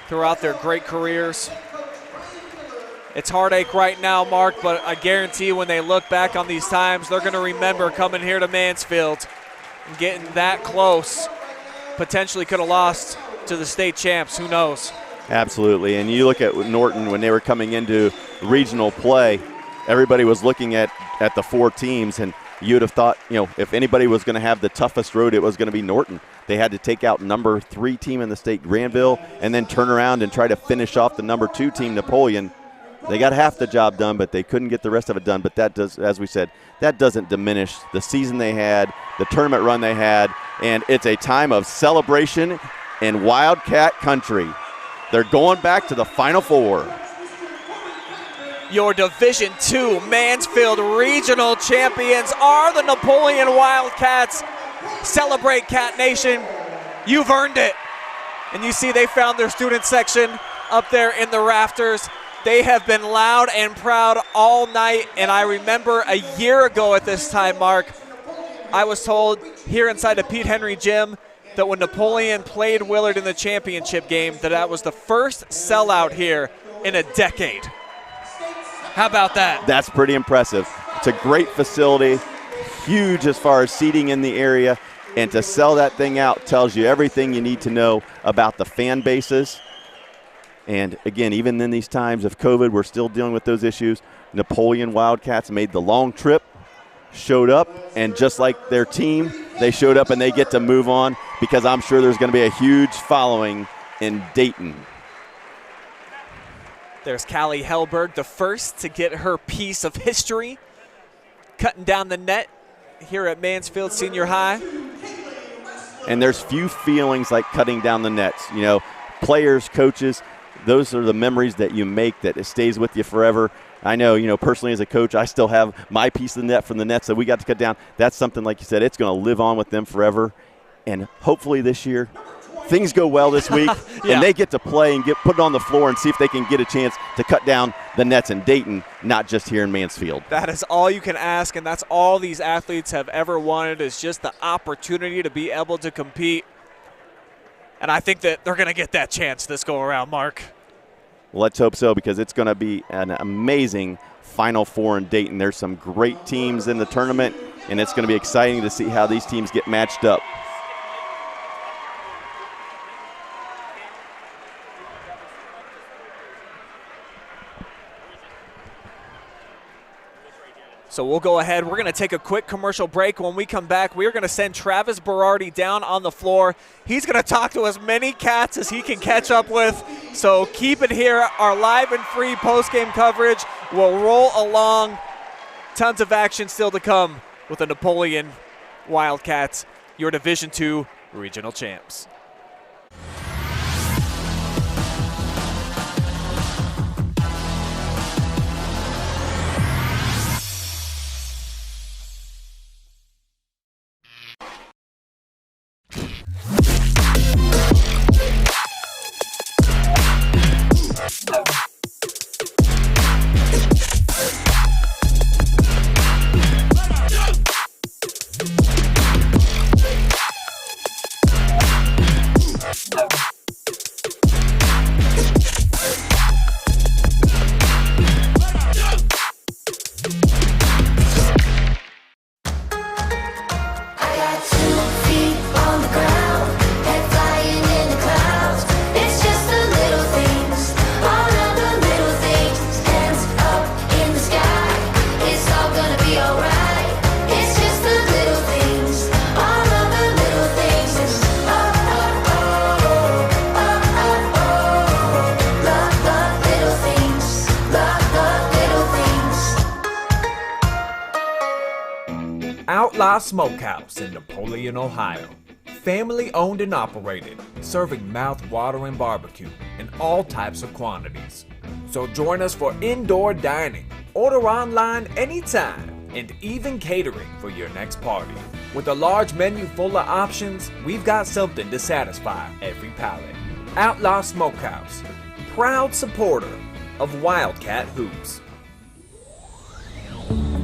throughout their great careers. It's heartache right now, Mark, but I guarantee when they look back on these times, they're going to remember coming here to Mansfield and getting that close. Potentially could have lost to the state champs, who knows? Absolutely, and you look at Norton when they were coming into regional play, everybody was looking at the 4 teams, and you would have thought, if anybody was going to have the toughest road, it was going to be Norton. They had to take out number 3 team in the state, Granville, and then turn around and try to finish off the number 2 team, Napoleon. They got half the job done, but they couldn't get the rest of it done. But that does, as we said, that doesn't diminish the season they had, the tournament run they had, and it's a time of celebration in Wildcat country. They're going back to the Final Four. Your Division II Mansfield Regional champions are the Napoleon Wildcats. Celebrate, Cat Nation. You've earned it. And you see they found their student section up there in the rafters. They have been loud and proud all night, and I remember a year ago at this time, Mark, I was told here inside the Pete Henry Gym that when Napoleon played Willard in the championship game, that was the first sellout here in a decade. How about that? That's pretty impressive. It's a great facility, huge as far as seating in the area, and to sell that thing out tells you everything you need to know about the fan bases. And again, even in these times of COVID, we're still dealing with those issues. Napoleon Wildcats made the long trip, showed up, and just like their team, they showed up and they get to move on because I'm sure there's going to be a huge following in Dayton. There's Callie Hellberg, the first to get her piece of history, cutting down the net here at Mansfield Senior High. And there's few feelings like cutting down the nets. Players, coaches, those are the memories that you make that it stays with you forever. I know, personally as a coach, I still have my piece of the net from the nets that we got to cut down. That's something, like you said, it's going to live on with them forever. And hopefully this year, things go well this week, yeah. And they get to play and put it on the floor and see if they can get a chance to cut down the nets in Dayton, not just here in Mansfield. That is all you can ask, and that's all these athletes have ever wanted, is just the opportunity to be able to compete. And I think that they're going to get that chance this go around, Mark. Let's hope so, because it's going to be an amazing Final Four in Dayton. There's some great teams in the tournament, and it's going to be exciting to see how these teams get matched up. So we'll go ahead. We're going to take a quick commercial break. When we come back, we're going to send Travis Berardi down on the floor. He's going to talk to as many cats as he can catch up with. So keep it here. Our live and free post-game coverage will roll along. Tons of action still to come with the Napoleon Wildcats, your Division II regional champs. I got 2 feet on the ground, head flying in the clouds. It's just the little things, all of the little things. Hands up in the sky, it's all gonna be alright. It's just the little things, all of the little things. It's love, little things, love, little things. Outlaw Smokehouse in Napoleon, Ohio. Family owned and operated, serving mouth-watering barbecue in all types of quantities. So join us for indoor dining, order online anytime, and even catering for your next party. With a large menu full of options, we've got something to satisfy every palate. Outlaw Smokehouse, proud supporter of Wildcat Hoops.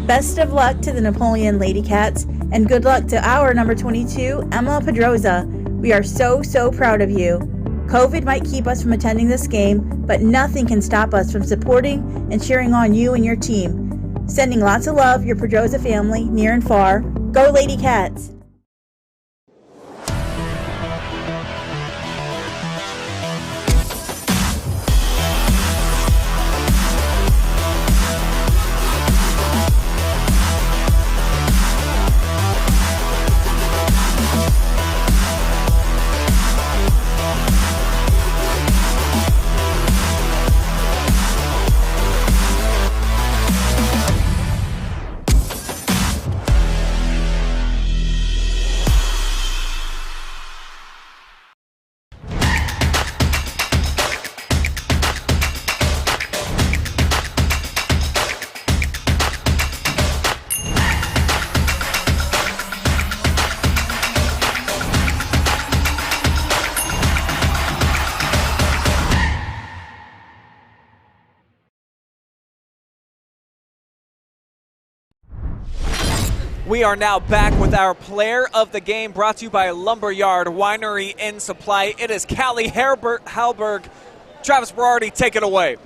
Best of luck to the Napoleon Lady Cats, and good luck to our number 22, Emma Pedroza. We are so, so proud of you. COVID might keep us from attending this game, but nothing can stop us from supporting and cheering on you and your team. Sending lots of love, your Pedroza family, near and far. Go Lady Cats! We are now back with our player of the game, brought to you by Lumberyard Winery and Supply. It is Callie Halberg. Travis Berardi, take it away.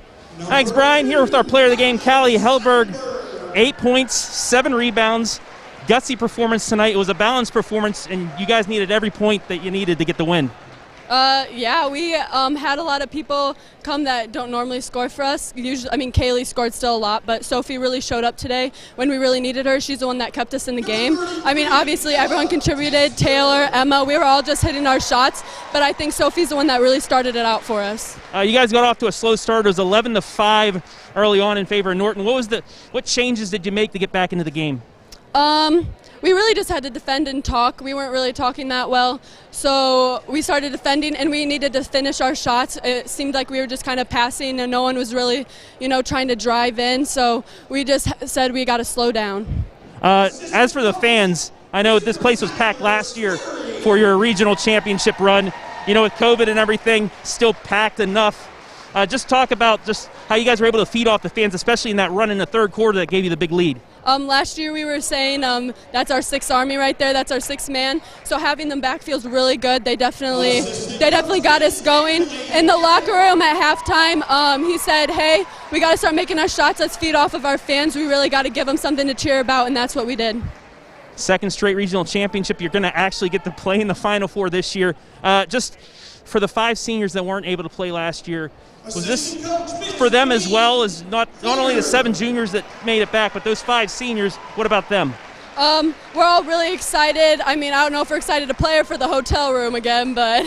Thanks, Brian. Here with our player of the game, Callie Halberg. 8 points, 7 rebounds. Gutsy performance tonight. It was a balanced performance, and you guys needed every point that you needed to get the win. Yeah, we had a lot of people come that don't normally score for us. Usually, Kaylee scored still a lot, but Sophie really showed up today when we really needed her. She's the one that kept us in the game. Obviously, everyone contributed. Taylor, Emma, we were all just hitting our shots, but I think Sophie's the one that really started it out for us. You guys got off to a slow start. It was 11-5 early on in favor of Norton. What changes did you make to get back into the game? We really just had to defend and talk. We weren't really talking that well. So we started defending, and we needed to finish our shots. It seemed like we were just kind of passing, and no one was really, trying to drive in. So we just said we got to slow down. As for the fans, I know this place was packed last year for your regional championship run. With COVID and everything, still packed enough. Just talk about just how you guys were able to feed off the fans, especially in that run in the third quarter that gave you the big lead. Last year we were saying that's our sixth Army right there. That's our sixth man. So having them back feels really good. They definitely got us going. In the locker room at halftime, he said, "Hey, we got to start making our shots. Let's feed off of our fans. We really got to give them something to cheer about," and that's what we did. Second straight regional championship. You're going to actually get to play in the Final Four this year. Just for the 5 seniors that weren't able to play last year, was this for them as well as not only the 7 juniors that made it back, but those 5 seniors? What about them? We're all really excited. I mean, I don't know if we're excited to play or for the hotel room again, but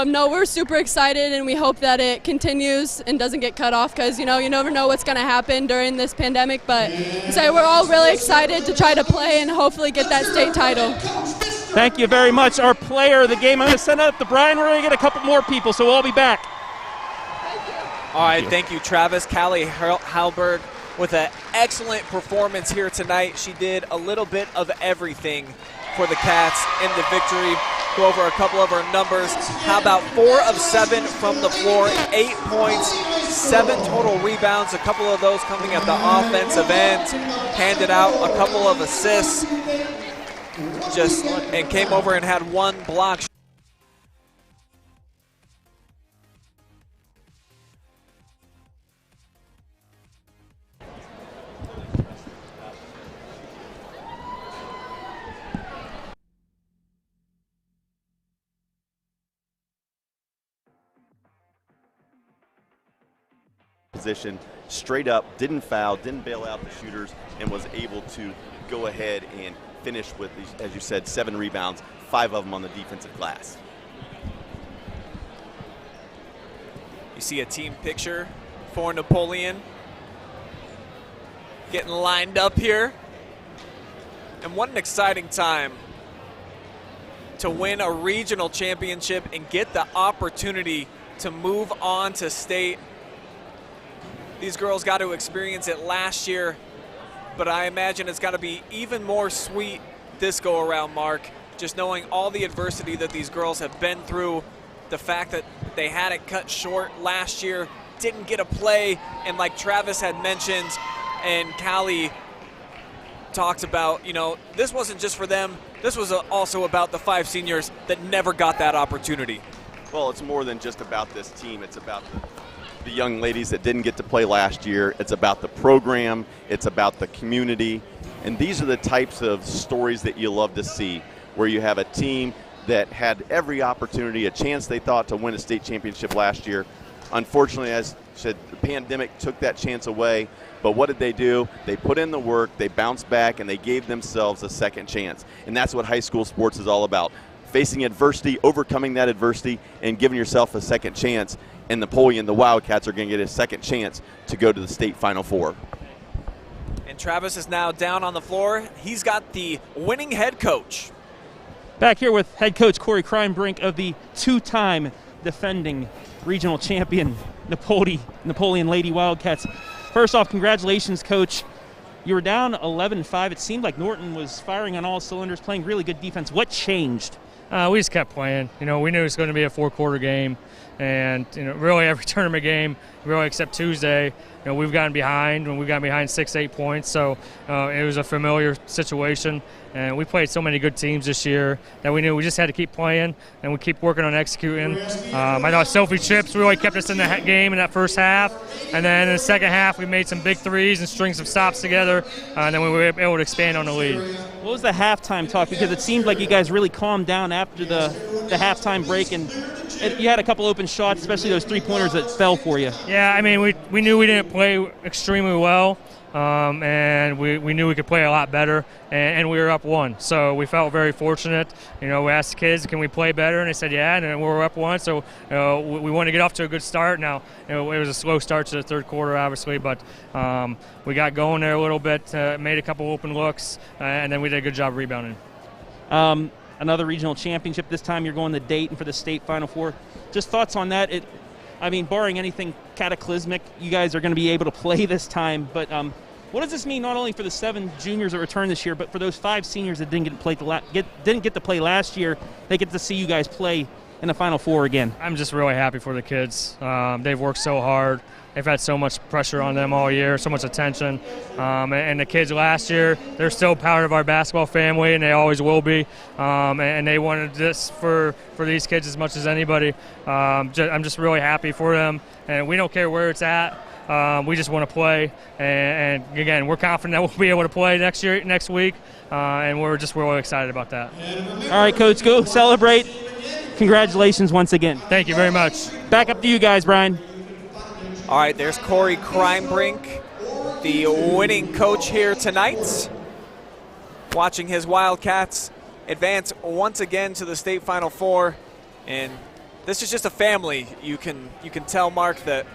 no, we're super excited, and we hope that it continues and doesn't get cut off because, you never know what's going to happen during this pandemic. But so we're all really excited to try to play and hopefully get that state title. Thank you very much. Our player of the game, I'm going to send it up to Brian. We're going to get a couple more people, so we'll all be back. All right, thank you, Travis. Callie Halberg with an excellent performance here tonight. She did a little bit of everything for the Cats in the victory. Go over a couple of her numbers. How about 4 of 7 from the floor, 8 points, 7 total rebounds, a couple of those coming at the offensive end, handed out a couple of assists, and came over and had 1 block. Position straight up, didn't foul, didn't bail out the shooters, and was able to go ahead and finish with, as you said, 7 rebounds, 5 of them on the defensive glass. You see a team picture for Napoleon getting lined up here. And what an exciting time to win a regional championship and get the opportunity to move on to state. These girls got to experience it last year, but I imagine it's got to be even more sweet this go around, Mark. Just knowing all the adversity that these girls have been through, the fact that they had it cut short last year, didn't get a play, and like Travis had mentioned and Callie talked about, this wasn't just for them. This was also about the 5 seniors that never got that opportunity. Well, it's more than just about this team. It's about the young ladies that didn't get to play last year. It's about the program. It's about the community. And these are the types of stories that you love to see, where you have a team that had every opportunity, a chance they thought to win a state championship last year. Unfortunately, as I said, the pandemic took that chance away. But what did they do? They put in the work, they bounced back, and they gave themselves a second chance. And that's what high school sports is all about. Facing adversity, overcoming that adversity, and giving yourself a second chance. And Napoleon, the Wildcats, are going to get a second chance to go to the state Final Four. And Travis is now down on the floor. He's got the winning head coach. Back here with head coach Corey Kreinbrink of the 2-time defending regional champion Napoleon Lady Wildcats. First off, congratulations, Coach. You were down 11-5. It seemed like Norton was firing on all cylinders, playing really good defense. What changed? We just kept playing. We knew it was going to be a 4-quarter game. And, really every tournament game, really except Tuesday, we've gotten behind. When we've gotten behind 6-8 points. So it was a familiar situation. And we played so many good teams this year that we knew we just had to keep playing and we keep working on executing. I thought Sophie Chips really kept us in the game in that first half. And then in the second half, we made some big threes and string some stops together. And then we were able to expand on the lead. What was the halftime talk? Because it seemed like you guys really calmed down after the halftime break, and you had a couple open shots, especially those 3-pointers that fell for you. Yeah, I mean, we knew we didn't play extremely well. And we knew we could play a lot better, and we were up 1. So we felt very fortunate. We asked the kids, can we play better? And they said, yeah, and we were up 1. So we wanted to get off to a good start. Now, it was a slow start to the third quarter, obviously, but we got going there a little bit, made a couple open looks, and then we did a good job rebounding. Another regional championship. This time you're going to Dayton for the state Final Four. Just thoughts on that? Barring anything cataclysmic, you guys are going to be able to play this time. But what does this mean not only for the 7 juniors that return this year, but for those 5 seniors that didn't get to play last year? They get to see you guys play in the Final Four again. I'm just really happy for the kids. They've worked so hard. They've had so much pressure on them all year, so much attention. And the kids last year, they're still part of our basketball family, and they always will be. And they wanted this for these kids as much as anybody. I'm just really happy for them. And we don't care where it's at. We just want to play, and again, we're confident that we'll be able to play next week, and we're just really excited about that. All right, Coach, go celebrate. Congratulations once again. Thank you very much. Back up to you guys, Brian. All right, there's Corey Crimebrink, the winning coach here tonight, watching his Wildcats advance once again to the state Final Four. And this is just a family. You can tell, Mark, that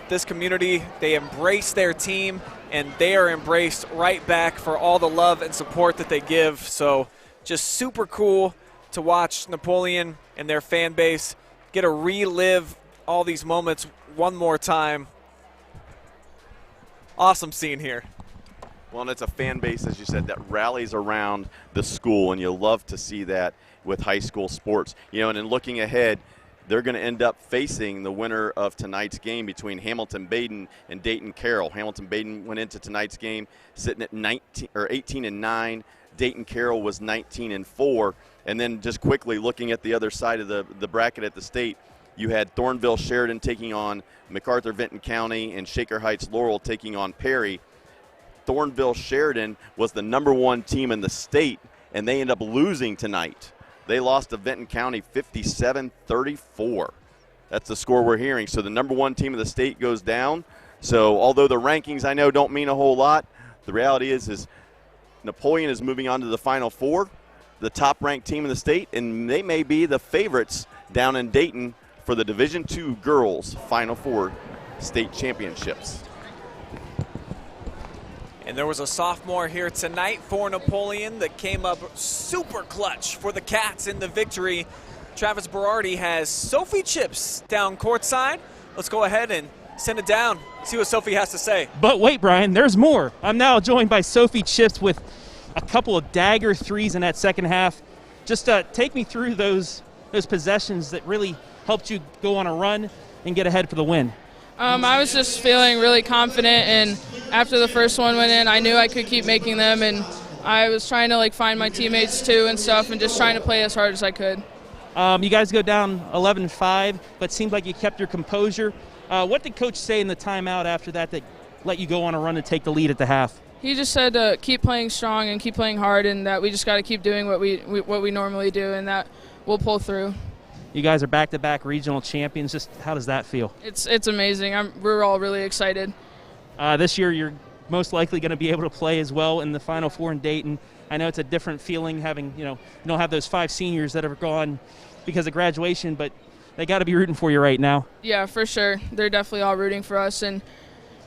this community, they embrace their team, and they are embraced right back for all the love and support that they give. So just super cool to watch Napoleon and their fan base get to relive all these moments one more time. Awesome scene here. Well, and it's a fan base, as you said, that rallies around the school, and you love to see that with high school sports. You know, and in looking ahead, they're going to end up facing the winner of tonight's game between Hamilton-Baden and Dayton-Carroll. Hamilton-Baden went into tonight's game sitting at 18-9. Dayton-Carroll was 19-4. And then just quickly looking at the other side of the bracket at the state, you had Thornville-Sheridan taking on MacArthur-Vinton County and Shaker Heights-Laurel taking on Perry. Thornville-Sheridan was the #1 team in the state, and they end up losing tonight. They lost to Vinton County 57-34. That's the score we're hearing. So the #1 team of the state goes down. So although the rankings I know don't mean a whole lot, the reality is Napoleon is moving on to the Final Four, the top-ranked team in the state, and they may be the favorites down in Dayton for the Division II Girls Final Four state championships. And there was a sophomore here tonight for Napoleon that came up super clutch for the Cats in the victory. Travis Berardi has Sophie Chips down courtside. Let's go ahead and send it down, see what Sophie has to say. But wait, Brian, there's more. I'm now joined by Sophie Chips with a couple of dagger threes in that second half. Just take me through those possessions that really helped you go on a run and get ahead for the win. I was just feeling really confident, and after the first one went in, I knew I could keep making them, and I was trying to find my teammates too and stuff, and just trying to play as hard as I could. You guys go down 11-5, but it seemed like you kept your composure. What did Coach say in the timeout after that let you go on a run and take the lead at the half? He just said to keep playing strong and keep playing hard, and that we just got to keep doing what we normally do, and that we'll pull through. You guys are back-to-back regional champions. Just how does that feel? It's amazing. We're all really excited. This year you're most likely going to be able to play as well in the Final Four in Dayton. I know it's a different feeling having, you don't have those 5 seniors that have gone because of graduation, but they got to be rooting for you right now. Yeah, for sure. They're definitely all rooting for us, and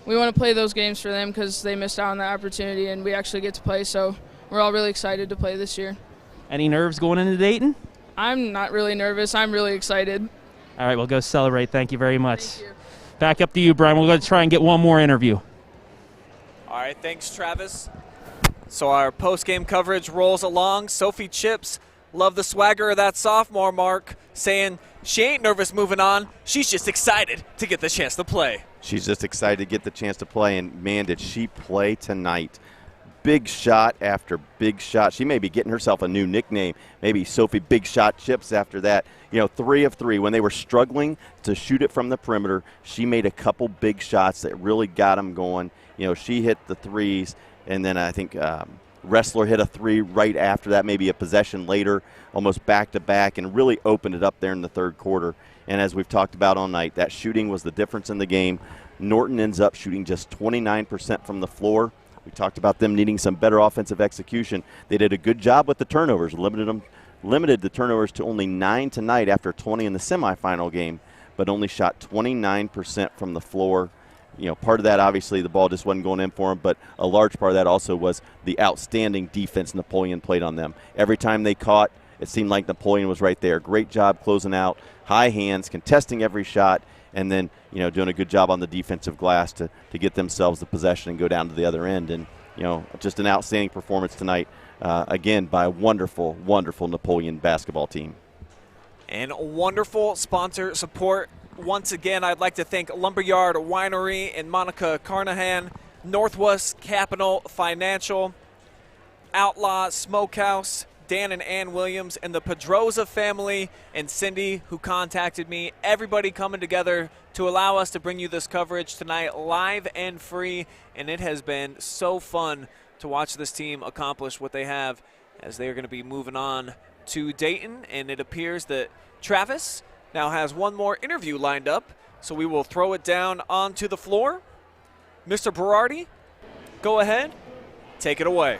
we want to play those games for them because they missed out on that opportunity, and we actually get to play, so we're all really excited to play this year. Any nerves going into Dayton? I'm not really nervous. I'm really excited. All right, well, go celebrate. Thank you very much. Thank you. Back up to you, Brian. We're going to try and get one more interview. All right, thanks, Travis. So our post-game coverage rolls along. Sophie Chips, love the swagger of that sophomore, Mark, saying she ain't nervous moving on. She's just excited to get the chance to play. She's just excited to get the chance to play, and, man, did she play tonight. Big shot after big shot. She may be getting herself a new nickname, maybe Sophie Big Shot Chips after that. 3 of 3. When they were struggling to shoot it from the perimeter, she made a couple big shots that really got them going. She hit the threes, and then I think Wrestler hit a 3 right after that, maybe a possession later, almost back-to-back, and really opened it up there in the third quarter. And as we've talked about all night, that shooting was the difference in the game. Norton ends up shooting just 29% from the floor. We talked about them needing some better offensive execution. They did a good job with the turnovers, limited the turnovers to only 9 tonight after 20 in the semifinal game, but only shot 29% from the floor. Part of that, obviously, the ball just wasn't going in for them, but a large part of that also was the outstanding defense Napoleon played on them. Every time they caught, it seemed like Napoleon was right there. Great job closing out, high hands, contesting every shot, and then, doing a good job on the defensive glass to get themselves the possession and go down to the other end. And, just an outstanding performance tonight, again, by a wonderful, wonderful Napoleon basketball team. And wonderful sponsor support. Once again, I'd like to thank Lumberyard Winery and Monica Carnahan, Northwest Capital Financial, Outlaw Smokehouse, Dan and Ann Williams, and the Pedroza family, and Cindy, who contacted me. Everybody coming together to allow us to bring you this coverage tonight live and free, and it has been so fun to watch this team accomplish what they have as they are going to be moving on to Dayton, and it appears that Travis now has one more interview lined up, so we will throw it down onto the floor. Mr. Berardi, go ahead, take it away.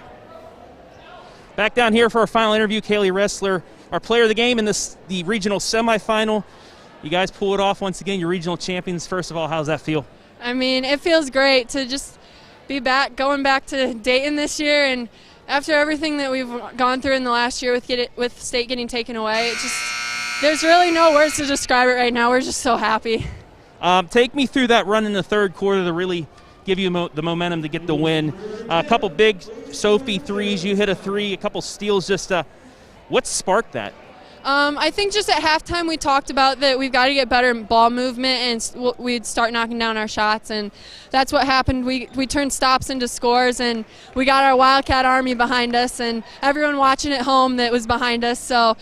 Back down here for our final interview, Kaylee Ressler, our player of the game in the regional semifinal. You guys pull it off once again, your regional champions. First of all, how does that feel? I mean, it feels great to just be going back to Dayton this year, and after everything that we've gone through in the last year with state getting taken away, there's really no words to describe it right now. We're just so happy. Take me through that run in the third quarter to really give you the momentum to get the win. A couple big Sophie threes. You hit a three, a couple steals. Just what sparked that? I think just at halftime we talked about that we've got to get better in ball movement, and we'd start knocking down our shots, and that's what happened. We turned stops into scores, and we got our Wildcat Army behind us, and everyone watching at home that was behind us. So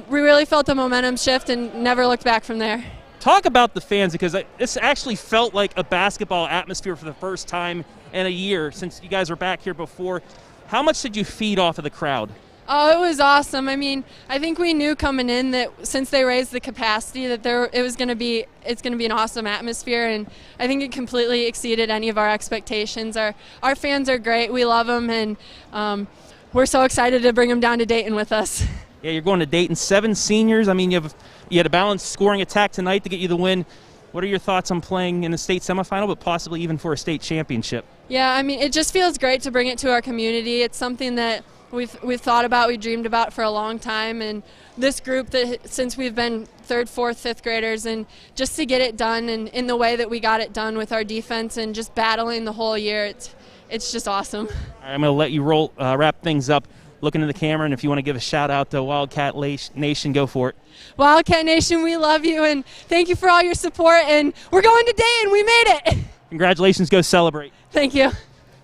we really felt the momentum shift and never looked back from there. Talk about the fans, because this actually felt like a basketball atmosphere for the first time in a year since you guys were back here before. How much did you feed off of the crowd? Oh, it was awesome. I mean, I think we knew coming in that since they raised the capacity that it's going to be an awesome atmosphere, and I think it completely exceeded any of our expectations. Our fans are great. We love them, and we're so excited to bring them down to Dayton with us. Yeah, you're going to Dayton, 7 seniors. I mean, you had a balanced scoring attack tonight to get you the win. What are your thoughts on playing in the state semifinal, but possibly even for a state championship? Yeah, I mean, it just feels great to bring it to our community. It's something that we've thought about, we dreamed about for a long time, and this group that since we've been 3rd, 4th, 5th graders, and just to get it done and in the way that we got it done with our defense and just battling the whole year, it's just awesome. All right, I'm going to let you wrap things up. Look into the camera, and if you want to give a shout out to Wildcat Nation, go for it. Wildcat Nation, we love you, and thank you for all your support, and we're going to Dayton. We made it. Congratulations. Go celebrate. Thank you.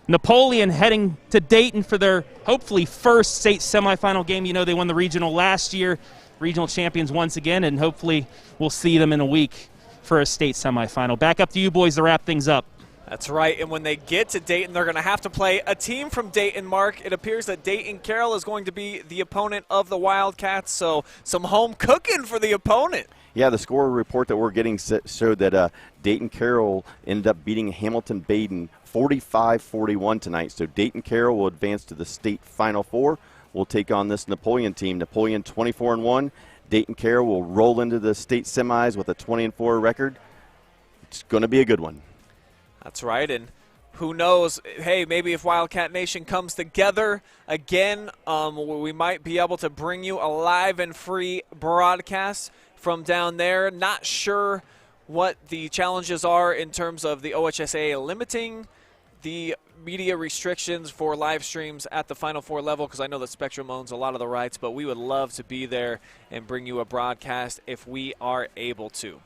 Napoleon heading to Dayton for their hopefully first state semifinal game. You know, they won the regional last year, regional champions once again, and hopefully we'll see them in a week for a state semifinal. Back up to you boys to wrap things up. That's right, and when they get to Dayton, they're going to have to play a team from Dayton, Mark. It appears that Dayton Carroll is going to be the opponent of the Wildcats, so some home cooking for the opponent. Yeah, the score report that we're getting showed that Dayton Carroll ended up beating Hamilton Baden 45-41 tonight. So Dayton Carroll will advance to the state Final Four. We'll take on this Napoleon team. Napoleon 24-1. Dayton Carroll will roll into the state semis with a 20-4 record. It's going to be a good one. That's right, and who knows, hey, maybe if Wildcat Nation comes together again, we might be able to bring you a live and free broadcast from down there. Not sure what the challenges are in terms of the OHSAA limiting the media restrictions for live streams at the Final Four level, because I know that Spectrum owns a lot of the rights, but we would love to be there and bring you a broadcast if we are able to.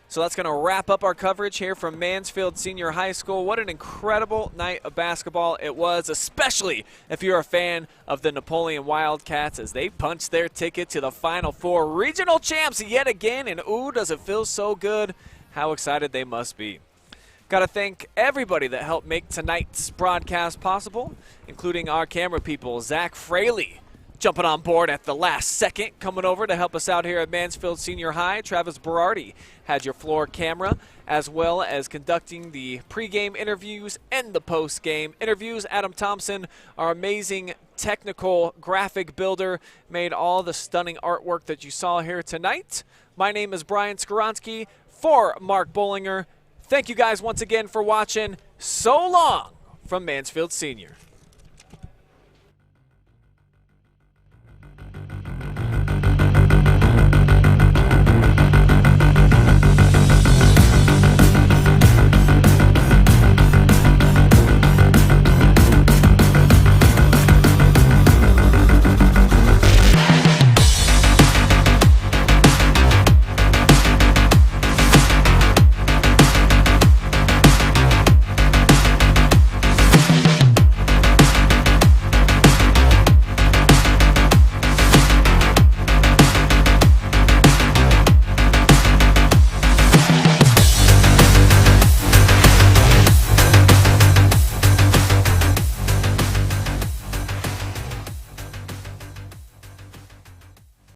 So that's going to wrap up our coverage here from Mansfield Senior High School. What an incredible night of basketball it was, especially if you're a fan of the Napoleon Wildcats as they punched their ticket to the Final Four. Regional champs yet again, and ooh, does it feel so good. How excited they must be. Got to thank everybody that helped make tonight's broadcast possible, including our camera people, Zach Fraley, jumping on board at the last second, coming over to help us out here at Mansfield Senior High. Travis Berardi had your floor camera, as well as conducting the pregame interviews and the postgame interviews. Adam Thompson, our amazing technical graphic builder, made all the stunning artwork that you saw here tonight. My name is Brian Skoronsky for Mark Bollinger. Thank you guys once again for watching. So long from Mansfield Senior.